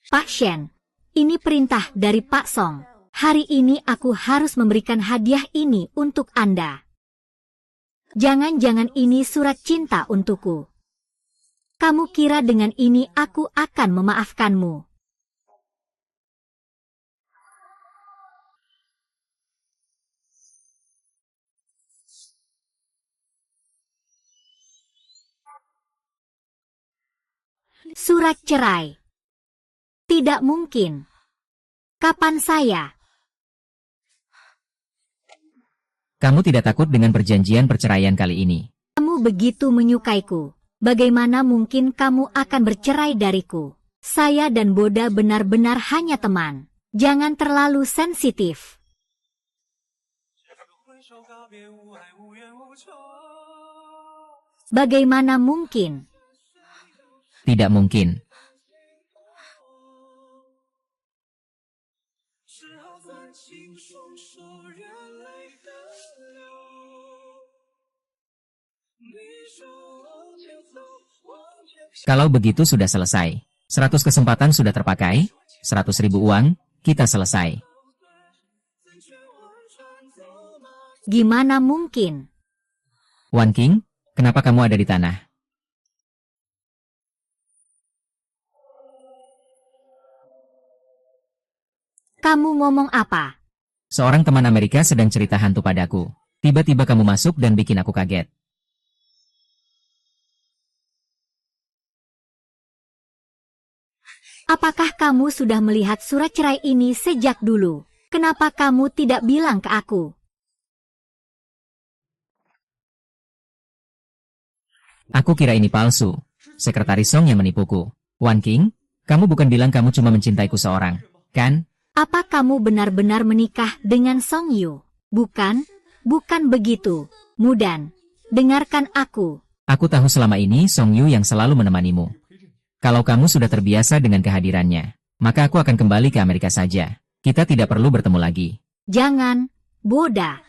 Pak Shen, ini perintah dari Pak Song. Hari ini aku harus memberikan hadiah ini untuk Anda. Jangan-jangan ini surat cinta untukku. Kamu kira dengan ini aku akan memaafkanmu? Surat cerai. Tidak mungkin. Kapan saya? Kamu tidak takut dengan perjanjian perceraian kali ini? Kamu begitu menyukaiku. Bagaimana mungkin kamu akan bercerai dariku? Saya dan Boda benar-benar hanya teman. Jangan terlalu sensitif. Bagaimana mungkin? Tidak mungkin. Kalau begitu sudah selesai. 100 kesempatan sudah terpakai, 100.000 uang, kita selesai. Gimana mungkin? Wan King, kenapa kamu ada di tanah? Kamu ngomong apa? Seorang teman Amerika sedang cerita hantu padaku. Tiba-tiba kamu masuk dan bikin aku kaget. Apakah kamu sudah melihat surat cerai ini sejak dulu? Kenapa kamu tidak bilang ke aku? Aku kira ini palsu. Sekretaris Song yang menipuku. Wan King, kamu bukan bilang kamu cuma mencintaiku seorang, kan? Apa kamu benar-benar menikah dengan Song Yu? Bukan, bukan begitu. Mudan, dengarkan aku. Aku tahu selama ini Song Yu yang selalu menemanimu. Kalau kamu sudah terbiasa dengan kehadirannya, maka aku akan kembali ke Amerika saja. Kita tidak perlu bertemu lagi. Jangan, Boda.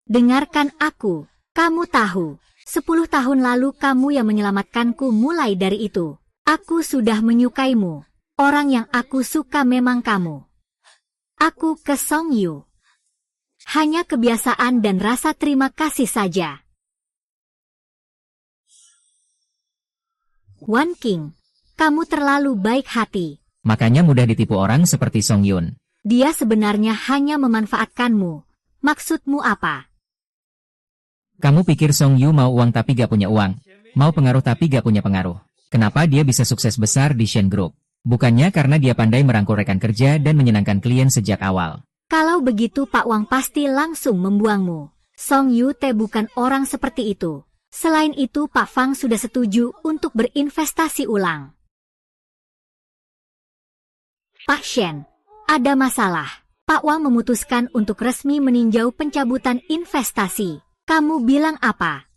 Dengarkan aku. Kamu tahu, 10 tahun lalu kamu yang menyelamatkanku mulai dari itu. Aku sudah menyukaimu. Orang yang aku suka memang kamu. Aku ke Song Yu. Hanya kebiasaan dan rasa terima kasih saja. Wan King, kamu terlalu baik hati. Makanya mudah ditipu orang seperti Song Yun. Dia sebenarnya hanya memanfaatkanmu. Maksudmu apa? Kamu pikir Song Yu mau uang tapi gak punya uang? Mau pengaruh tapi gak punya pengaruh? Kenapa dia bisa sukses besar di Shen Group? Bukannya karena dia pandai merangkul rekan kerja dan menyenangkan klien sejak awal. Kalau begitu Pak Wang pasti langsung membuangmu. Song Yu Te bukan orang seperti itu. Selain itu Pak Fang sudah setuju untuk berinvestasi ulang. Pak Shen, ada masalah. Pak Wang memutuskan untuk resmi meninjau pencabutan investasi. Kamu bilang apa?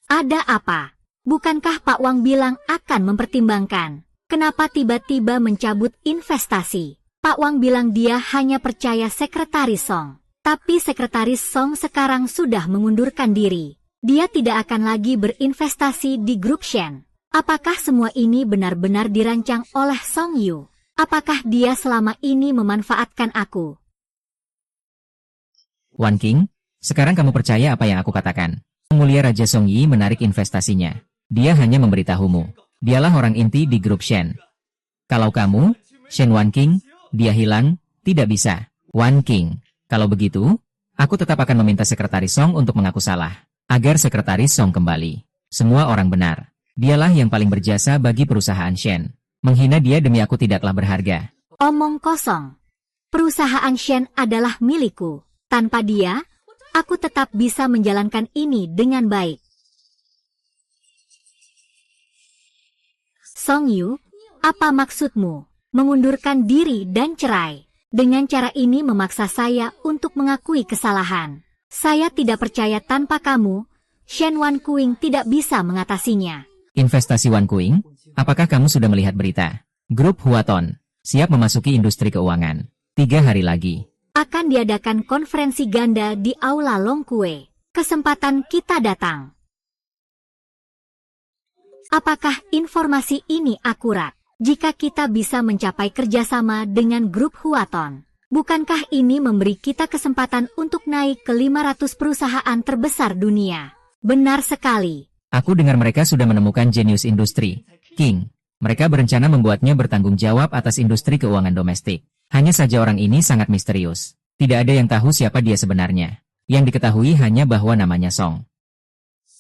Ada apa? Bukankah Pak Wang bilang akan mempertimbangkan? Kenapa tiba-tiba mencabut investasi? Pak Wang bilang dia hanya percaya Sekretaris Song. Tapi Sekretaris Song sekarang sudah mengundurkan diri. Dia tidak akan lagi berinvestasi di grup Shen. Apakah semua ini benar-benar dirancang oleh Song Yu? Apakah dia selama ini memanfaatkan aku? Wan King, sekarang kamu percaya apa yang aku katakan? Yang Mulia Raja Song Yi menarik investasinya. Dia hanya memberitahumu. Dialah orang inti di grup Shen. Kalau kamu, Shen Wan King, dia hilang, tidak bisa. Wan King, kalau begitu, aku tetap akan meminta Sekretaris Song untuk mengaku salah. Agar Sekretaris Song kembali. Semua orang benar. Dialah yang paling berjasa bagi perusahaan Shen. Menghina dia demi aku tidaklah berharga. Omong kosong. Perusahaan Shen adalah milikku. Tanpa dia, aku tetap bisa menjalankan ini dengan baik. Song Yu, apa maksudmu? Mengundurkan diri dan cerai. Dengan cara ini memaksa saya untuk mengakui kesalahan. Saya tidak percaya tanpa kamu, Shen Wan Kuing tidak bisa mengatasinya. Investasi Wan Kuing, apakah kamu sudah melihat berita? Grup Huaton siap memasuki industri keuangan. 3 hari lagi akan diadakan konferensi ganda di Aula Long Kue. Kesempatan kita datang. Apakah informasi ini akurat? Jika kita bisa mencapai kerjasama dengan grup Huaton, bukankah ini memberi kita kesempatan untuk naik ke 500 perusahaan terbesar dunia? Benar sekali. Aku dengar mereka sudah menemukan jenius industri. King, mereka berencana membuatnya bertanggung jawab atas industri keuangan domestik. Hanya saja orang ini sangat misterius. Tidak ada yang tahu siapa dia sebenarnya. Yang diketahui hanya bahwa namanya Song.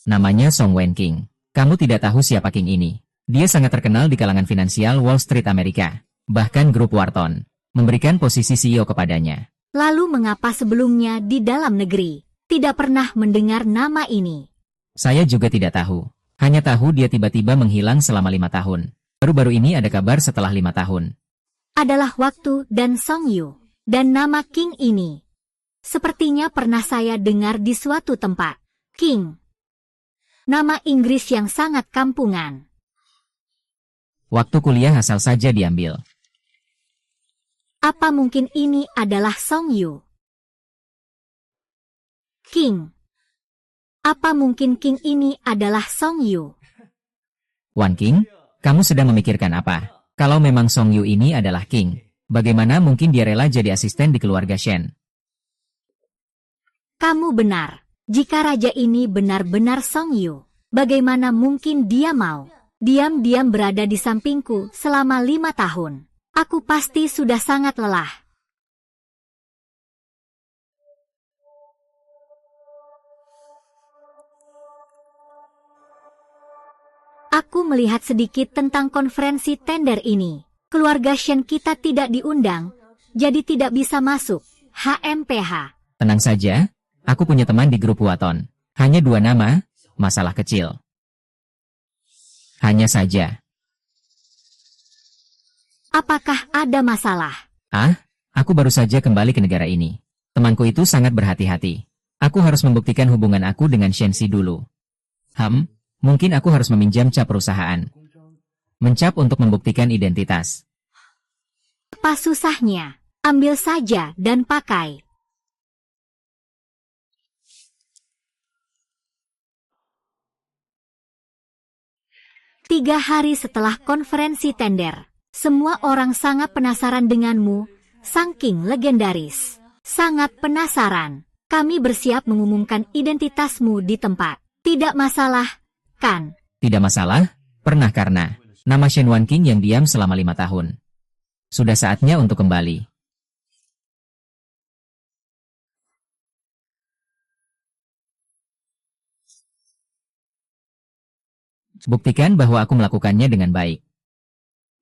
Namanya Song Wen King. Kamu tidak tahu siapa King ini. Dia sangat terkenal di kalangan finansial Wall Street Amerika. Bahkan grup Wharton memberikan posisi CEO kepadanya. Lalu mengapa sebelumnya di dalam negeri tidak pernah mendengar nama ini? Saya juga tidak tahu. Hanya tahu dia tiba-tiba menghilang selama 5 tahun. Baru-baru ini ada kabar setelah 5 tahun. Adalah waktu dan Song Yu. Dan nama King ini. Sepertinya pernah saya dengar di suatu tempat. King. Nama Inggris yang sangat kampungan. Waktu kuliah asal saja diambil. Apa mungkin ini adalah Song Yu? King. Apa mungkin King ini adalah Song Yu? Wan King, kamu sedang memikirkan apa? Kalau memang Song Yu ini adalah King, bagaimana mungkin dia rela jadi asisten di keluarga Shen? Kamu benar. Jika raja ini benar-benar Song Yu, bagaimana mungkin dia mau diam-diam berada di sampingku selama 5 tahun? Aku pasti sudah sangat lelah. Aku melihat sedikit tentang konferensi tender ini. Keluarga Shen kita tidak diundang, jadi tidak bisa masuk. HMPH. Tenang saja, aku punya teman di grup Waton. Hanya 2 nama, masalah kecil. Hanya saja. Apakah ada masalah? Aku baru saja kembali ke negara ini. Temanku itu sangat berhati-hati. Aku harus membuktikan hubungan aku dengan Shenxi dulu. Mungkin aku harus meminjam cap perusahaan. Mencap untuk membuktikan identitas. Apa susahnya? Ambil saja dan pakai. Tiga hari setelah konferensi tender, semua orang sangat penasaran denganmu, saking legendaris. Sangat penasaran. Kami bersiap mengumumkan identitasmu di tempat. Tidak masalah, kan? Tidak masalah, pernah karena nama Shen Wanqing yang diam selama 5 tahun. Sudah saatnya untuk kembali. Buktikan bahwa aku melakukannya dengan baik.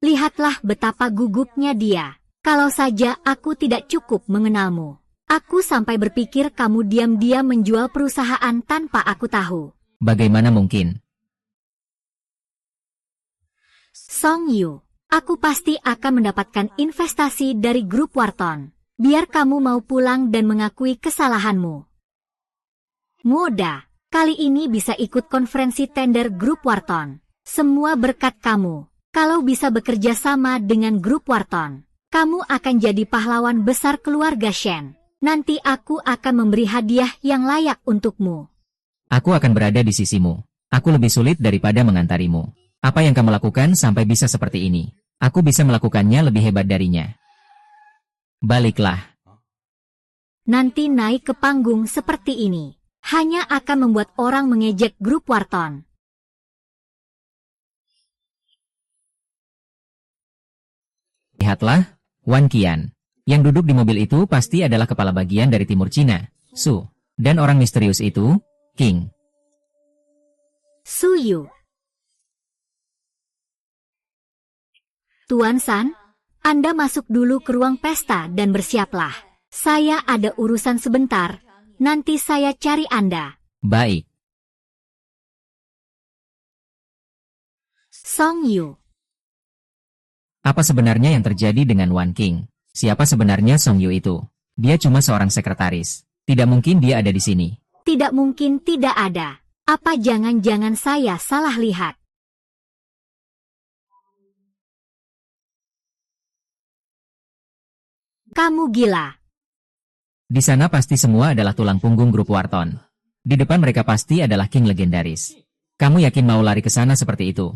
Lihatlah betapa gugupnya dia. Kalau saja aku tidak cukup mengenalmu. Aku sampai berpikir kamu diam-diam menjual perusahaan tanpa aku tahu. Bagaimana mungkin? Song Yu, aku pasti akan mendapatkan investasi dari grup Wharton. Biar kamu mau pulang dan mengakui kesalahanmu. Mudah, kali ini bisa ikut konferensi tender grup Wharton. Semua berkat kamu. Kalau bisa bekerja sama dengan grup Wharton, kamu akan jadi pahlawan besar keluarga Shen. Nanti aku akan memberi hadiah yang layak untukmu. Aku akan berada di sisimu. Aku lebih sulit daripada mengantarimu. Apa yang kamu lakukan sampai bisa seperti ini? Aku bisa melakukannya lebih hebat darinya. Baliklah. Nanti naik ke panggung seperti ini. Hanya akan membuat orang mengejek grup Wharton. Lihatlah, Wan Qian. Yang duduk di mobil itu pasti adalah kepala bagian dari Timur Cina, Su. Dan orang misterius itu, King. Su Yu. Tuan San, Anda masuk dulu ke ruang pesta dan bersiaplah. Saya ada urusan sebentar, nanti saya cari Anda. Baik. Song Yu. Apa sebenarnya yang terjadi dengan Wan King? Siapa sebenarnya Song Yu itu? Dia cuma seorang sekretaris. Tidak mungkin dia ada di sini. Tidak mungkin tidak ada. Apa jangan-jangan saya salah lihat? Kamu gila. Di sana pasti semua adalah tulang punggung grup Wharton. Di depan mereka pasti adalah King legendaris. Kamu yakin mau lari ke sana seperti itu?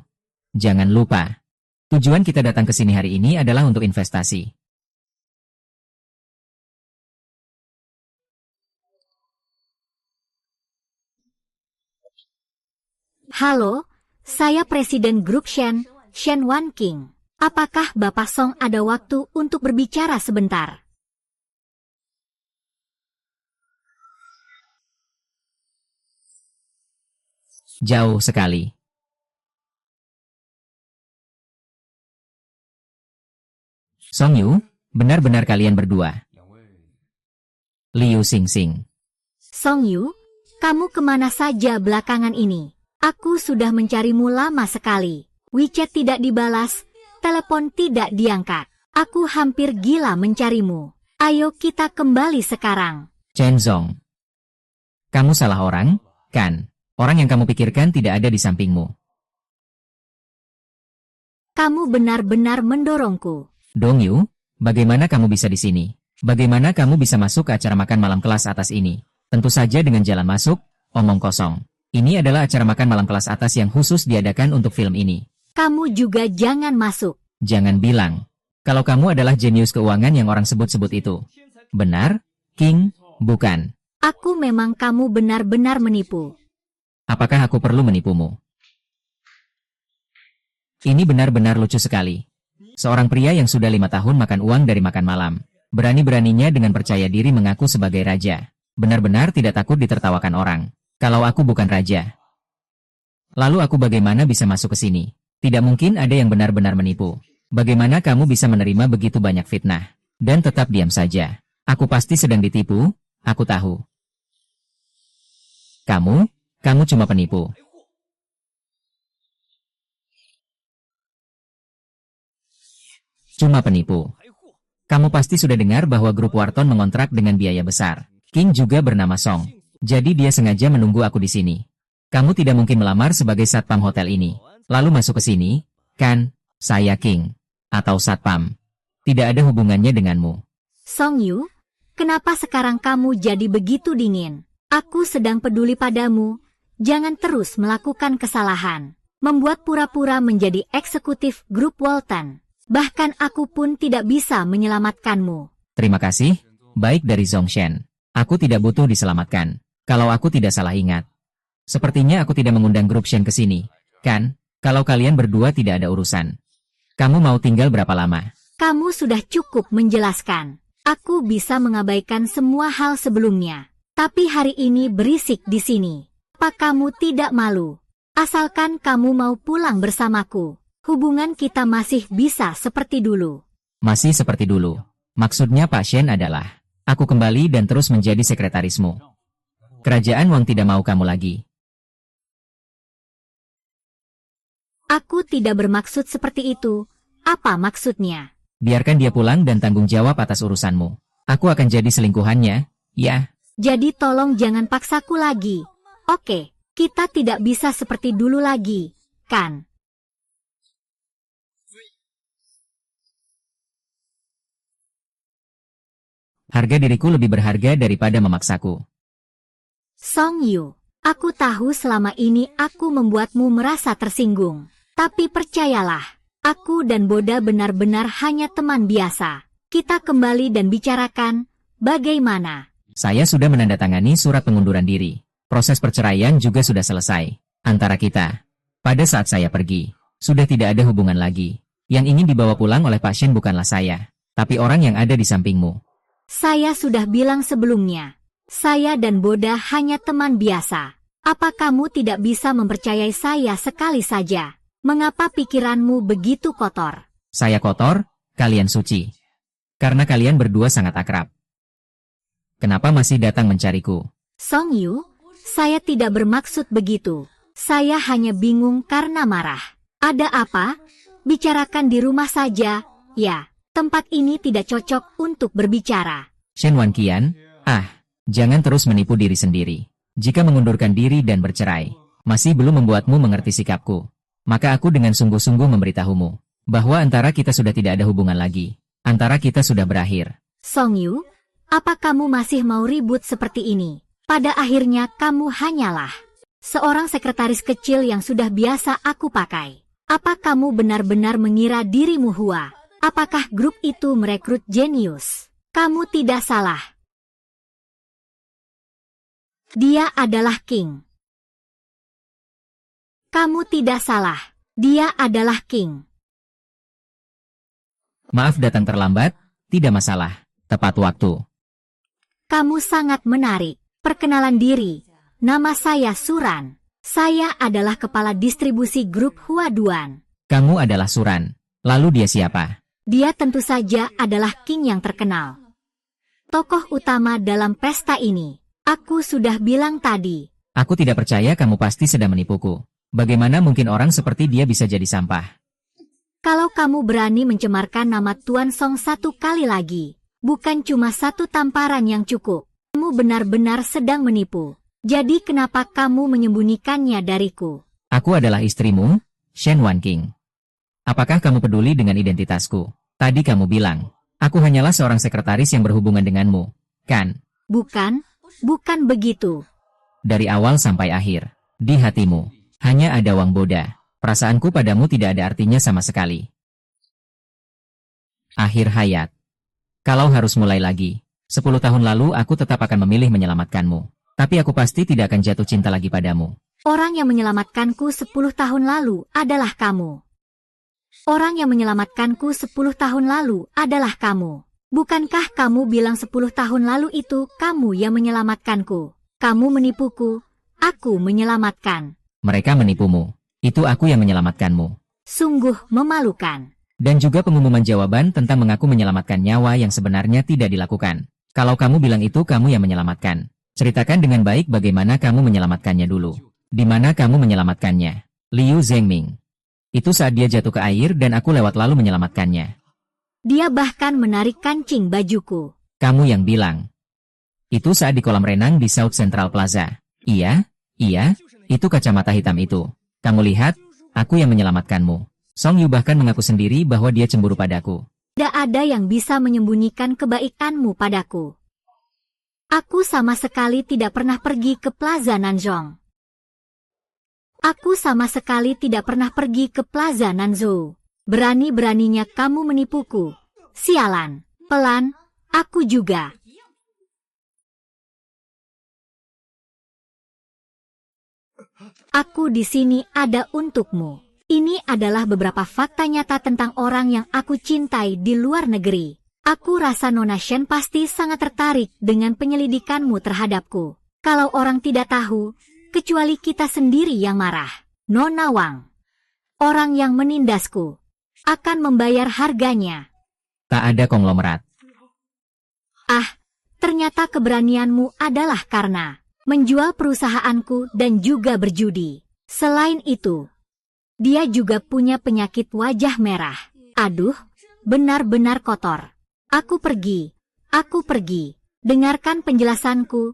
Jangan lupa. Tujuan kita datang ke sini hari ini adalah untuk investasi. Halo, saya Presiden Grup Shen, Shen Wanqing. Apakah Bapak Song ada waktu untuk berbicara sebentar? Jauh sekali. Song Yu, benar-benar kalian berdua. Liu Xingxing. Song Yu, kamu kemana saja belakangan ini? Aku sudah mencarimu lama sekali. WeChat tidak dibalas, telepon tidak diangkat. Aku hampir gila mencarimu. Ayo kita kembali sekarang. Chen Zong. Kamu salah orang, kan? Orang yang kamu pikirkan tidak ada di sampingmu. Kamu benar-benar mendorongku. Dong Yu, bagaimana kamu bisa di sini? Bagaimana kamu bisa masuk ke acara makan malam kelas atas ini? Tentu saja dengan jalan masuk, omong kosong. Ini adalah acara makan malam kelas atas yang khusus diadakan untuk film ini. Kamu juga jangan masuk. Jangan bilang. Kalau kamu adalah jenius keuangan yang orang sebut-sebut itu. Benar, King? Bukan. Aku memang kamu benar-benar menipu. Apakah aku perlu menipumu? Ini benar-benar lucu sekali. Seorang pria yang sudah 5 tahun makan uang dari makan malam. Berani-beraninya dengan percaya diri mengaku sebagai raja. Benar-benar tidak takut ditertawakan orang. Kalau aku bukan raja. Lalu aku bagaimana bisa masuk ke sini? Tidak mungkin ada yang benar-benar menipu. Bagaimana kamu bisa menerima begitu banyak fitnah? Dan tetap diam saja. Aku pasti sedang ditipu, aku tahu. Kamu cuma penipu. Cuma penipu. Kamu pasti sudah dengar bahwa grup Wharton mengontrak dengan biaya besar. King juga bernama Song. Jadi dia sengaja menunggu aku di sini. Kamu tidak mungkin melamar sebagai satpam hotel ini. Lalu masuk ke sini, kan? Saya King. Atau satpam. Tidak ada hubungannya denganmu. Song Yu, kenapa sekarang kamu jadi begitu dingin? Aku sedang peduli padamu. Jangan terus melakukan kesalahan. Membuat pura-pura menjadi eksekutif grup Wharton. Bahkan aku pun tidak bisa menyelamatkanmu. Terima kasih, baik dari Zongshen. Aku tidak butuh diselamatkan. Kalau aku tidak salah ingat. Sepertinya aku tidak mengundang grup Shen ke sini, kan? Kalau kalian berdua tidak ada urusan. Kamu mau tinggal berapa lama? Kamu sudah cukup menjelaskan. Aku bisa mengabaikan semua hal sebelumnya. Tapi hari ini berisik di sini. Apa kamu tidak malu? Asalkan kamu mau pulang bersamaku. Hubungan kita masih bisa seperti dulu. Masih seperti dulu. Maksudnya Pak Shen adalah, aku kembali dan terus menjadi sekretarismu. Kerajaan Wang tidak mau kamu lagi. Aku tidak bermaksud seperti itu. Apa maksudnya? Biarkan dia pulang dan tanggung jawab atas urusanmu. Aku akan jadi selingkuhannya, ya. Jadi tolong jangan paksaku lagi. Oke, kita tidak bisa seperti dulu lagi, kan? Harga diriku lebih berharga daripada memaksaku. Song Yu, aku tahu selama ini aku membuatmu merasa tersinggung. Tapi percayalah, aku dan Boda benar-benar hanya teman biasa. Kita kembali dan bicarakan, bagaimana? Saya sudah menandatangani surat pengunduran diri. Proses perceraian juga sudah selesai. Antara kita. Pada saat saya pergi, sudah tidak ada hubungan lagi. Yang ingin dibawa pulang oleh pasien bukanlah saya, tapi orang yang ada di sampingmu. Saya sudah bilang sebelumnya. Saya dan Boda hanya teman biasa. Apa kamu tidak bisa mempercayai saya sekali saja? Mengapa pikiranmu begitu kotor? Saya kotor, kalian suci. Karena kalian berdua sangat akrab. Kenapa masih datang mencariku? Song Yu, saya tidak bermaksud begitu. Saya hanya bingung karena marah. Ada apa? Bicarakan di rumah saja. Ya, tempat ini tidak cocok untuk berbicara. Shen Wanqian, jangan terus menipu diri sendiri. Jika mengundurkan diri dan bercerai, masih belum membuatmu mengerti sikapku. Maka aku dengan sungguh-sungguh memberitahumu, bahwa antara kita sudah tidak ada hubungan lagi. Antara kita sudah berakhir. Song Yu, apa kamu masih mau ribut seperti ini? Pada akhirnya kamu hanyalah seorang sekretaris kecil yang sudah biasa aku pakai. Apa kamu benar-benar mengira dirimu Hua? Apakah grup itu merekrut jenius? Kamu tidak salah. Dia adalah King. Kamu tidak salah. Dia adalah King. Maaf datang terlambat, tidak masalah. Tepat waktu. Kamu sangat menarik. Perkenalan diri. Nama saya Suran. Saya adalah kepala distribusi grup Hua Duan. Kamu adalah Suran. Lalu dia siapa? Dia tentu saja adalah King yang terkenal. tokoh utama dalam pesta ini. Aku sudah bilang tadi. Aku tidak percaya kamu pasti sedang menipuku. Bagaimana mungkin orang seperti dia bisa jadi sampah? Kalau kamu berani mencemarkan nama Tuan Song satu kali lagi, bukan cuma satu tamparan yang cukup. Kamu benar-benar sedang menipu. Jadi kenapa kamu menyembunyikannya dariku? Aku adalah istrimu, Shen Wanqing. Apakah kamu peduli dengan identitasku? Tadi kamu bilang, aku hanyalah seorang sekretaris yang berhubungan denganmu, kan? Bukan begitu. Dari awal sampai akhir, di hatimu, hanya ada Wang Boda. Perasaanku padamu tidak ada artinya sama sekali. Akhir hayat. Kalau harus mulai lagi, 10 tahun lalu aku tetap akan memilih menyelamatkanmu. Tapi aku pasti tidak akan jatuh cinta lagi padamu. Orang yang menyelamatkanku 10 tahun lalu adalah kamu. Orang yang menyelamatkanku 10 tahun lalu adalah kamu. Bukankah kamu bilang 10 tahun lalu itu kamu yang menyelamatkanku? Kamu menipuku, aku menyelamatkan. Mereka menipumu. Itu aku yang menyelamatkanmu. Sungguh memalukan. Dan juga pengumuman jawaban tentang mengaku menyelamatkan nyawa yang sebenarnya tidak dilakukan. Kalau kamu bilang itu kamu yang menyelamatkan. Ceritakan dengan baik bagaimana kamu menyelamatkannya dulu. Di mana kamu menyelamatkannya? Liu Zhengming. Itu saat dia jatuh ke air dan aku lewat lalu menyelamatkannya. Dia bahkan menarik kancing bajuku. Kamu yang bilang. Itu saat di kolam renang di South Central Plaza. Iya, itu kacamata hitam itu. Kamu lihat, aku yang menyelamatkanmu. Song Yu bahkan mengaku sendiri bahwa dia cemburu padaku. Tidak ada yang bisa menyembunyikan kebaikanmu padaku. Aku sama sekali tidak pernah pergi ke Plaza Nanzhong. Aku sama sekali tidak pernah pergi ke Plaza Nanzhou. Berani-beraninya kamu menipuku. Sialan, pelan, aku juga. Aku di sini ada untukmu. Ini adalah beberapa fakta nyata tentang orang yang aku cintai di luar negeri. Aku rasa Nona Shen pasti sangat tertarik dengan penyelidikanmu terhadapku. Kalau orang tidak tahu, kecuali kita sendiri yang marah. Nona Wang, orang yang menindasku, akan membayar harganya. Tak ada konglomerat. Ternyata keberanianmu adalah karena menjual perusahaanku dan juga berjudi. Selain itu, dia juga punya penyakit wajah merah. Aduh, benar-benar kotor. Aku pergi. Dengarkan penjelasanku.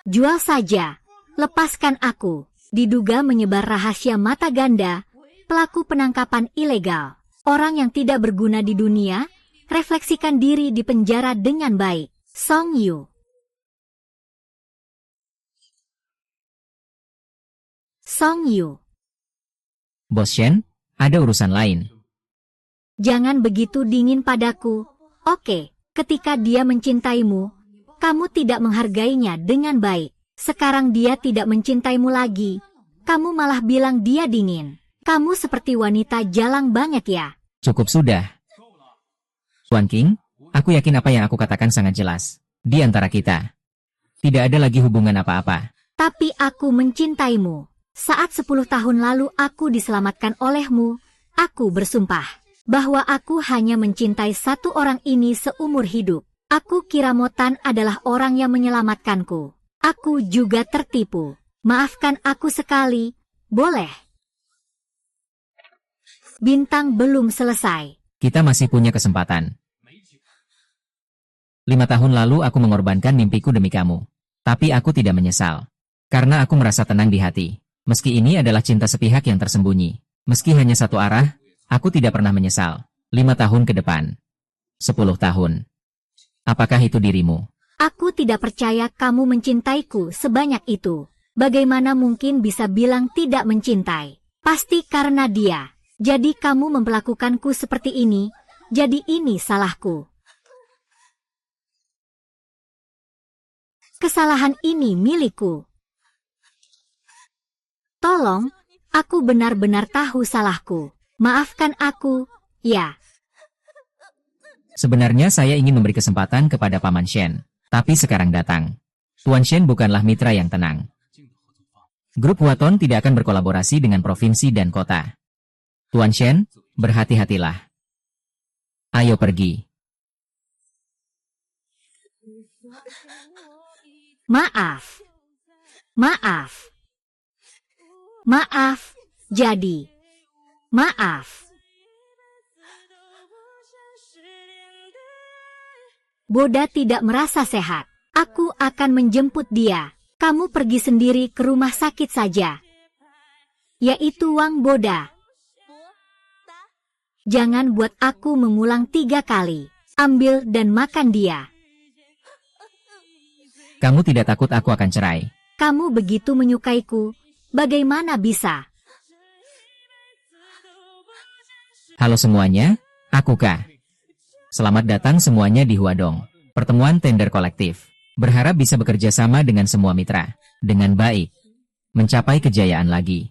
Jual saja. Lepaskan aku. Diduga menyebar rahasia mata ganda, pelaku penangkapan ilegal. Orang yang tidak berguna di dunia, refleksikan diri di penjara dengan baik. Song Yu. Bos Shen, ada urusan lain. Jangan begitu dingin padaku. Oke, ketika dia mencintaimu, kamu tidak menghargainya dengan baik. Sekarang dia tidak mencintaimu lagi. Kamu malah bilang dia dingin. Kamu seperti wanita jalang banget ya. Cukup sudah. Wanqing, aku yakin apa yang aku katakan sangat jelas. Di antara kita, tidak ada lagi hubungan apa-apa. Tapi aku mencintaimu. Saat 10 tahun lalu aku diselamatkan olehmu, aku bersumpah bahwa aku hanya mencintai satu orang ini seumur hidup. Aku kira Motan adalah orang yang menyelamatkanku. Aku juga tertipu. Maafkan aku sekali, boleh? Bintang belum selesai. Kita masih punya kesempatan. 5 tahun lalu aku mengorbankan mimpiku demi kamu. Tapi aku tidak menyesal. Karena aku merasa tenang di hati. Meski ini adalah cinta sepihak yang tersembunyi. Meski hanya satu arah, aku tidak pernah menyesal. 5 tahun ke depan. 10 tahun. Apakah itu dirimu? Aku tidak percaya kamu mencintaiku sebanyak itu. Bagaimana mungkin bisa bilang tidak mencintai? Pasti karena dia. Jadi kamu memperlakukanku seperti ini, jadi ini salahku. Kesalahan ini milikku. Tolong, aku benar-benar tahu salahku. Maafkan aku, ya. Sebenarnya saya ingin memberi kesempatan kepada Paman Shen. Tapi sekarang datang. Tuan Shen bukanlah mitra yang tenang. Grup Huaton tidak akan berkolaborasi dengan provinsi dan kota. Tuan Shen, berhati-hatilah. Ayo pergi. Maaf. Maaf. Maaf. Jadi. Maaf. Boda tidak merasa sehat. Aku akan menjemput dia. Kamu pergi sendiri ke rumah sakit saja. Yaitu Wang Boda. Jangan buat aku mengulang 3 kali. Ambil dan makan dia. Kamu tidak takut aku akan cerai? Kamu begitu menyukaiku. Bagaimana bisa? Halo semuanya, aku Ka. Selamat datang semuanya di Huadong, pertemuan tender kolektif. Berharap bisa bekerja sama dengan semua mitra, dengan baik, mencapai kejayaan lagi.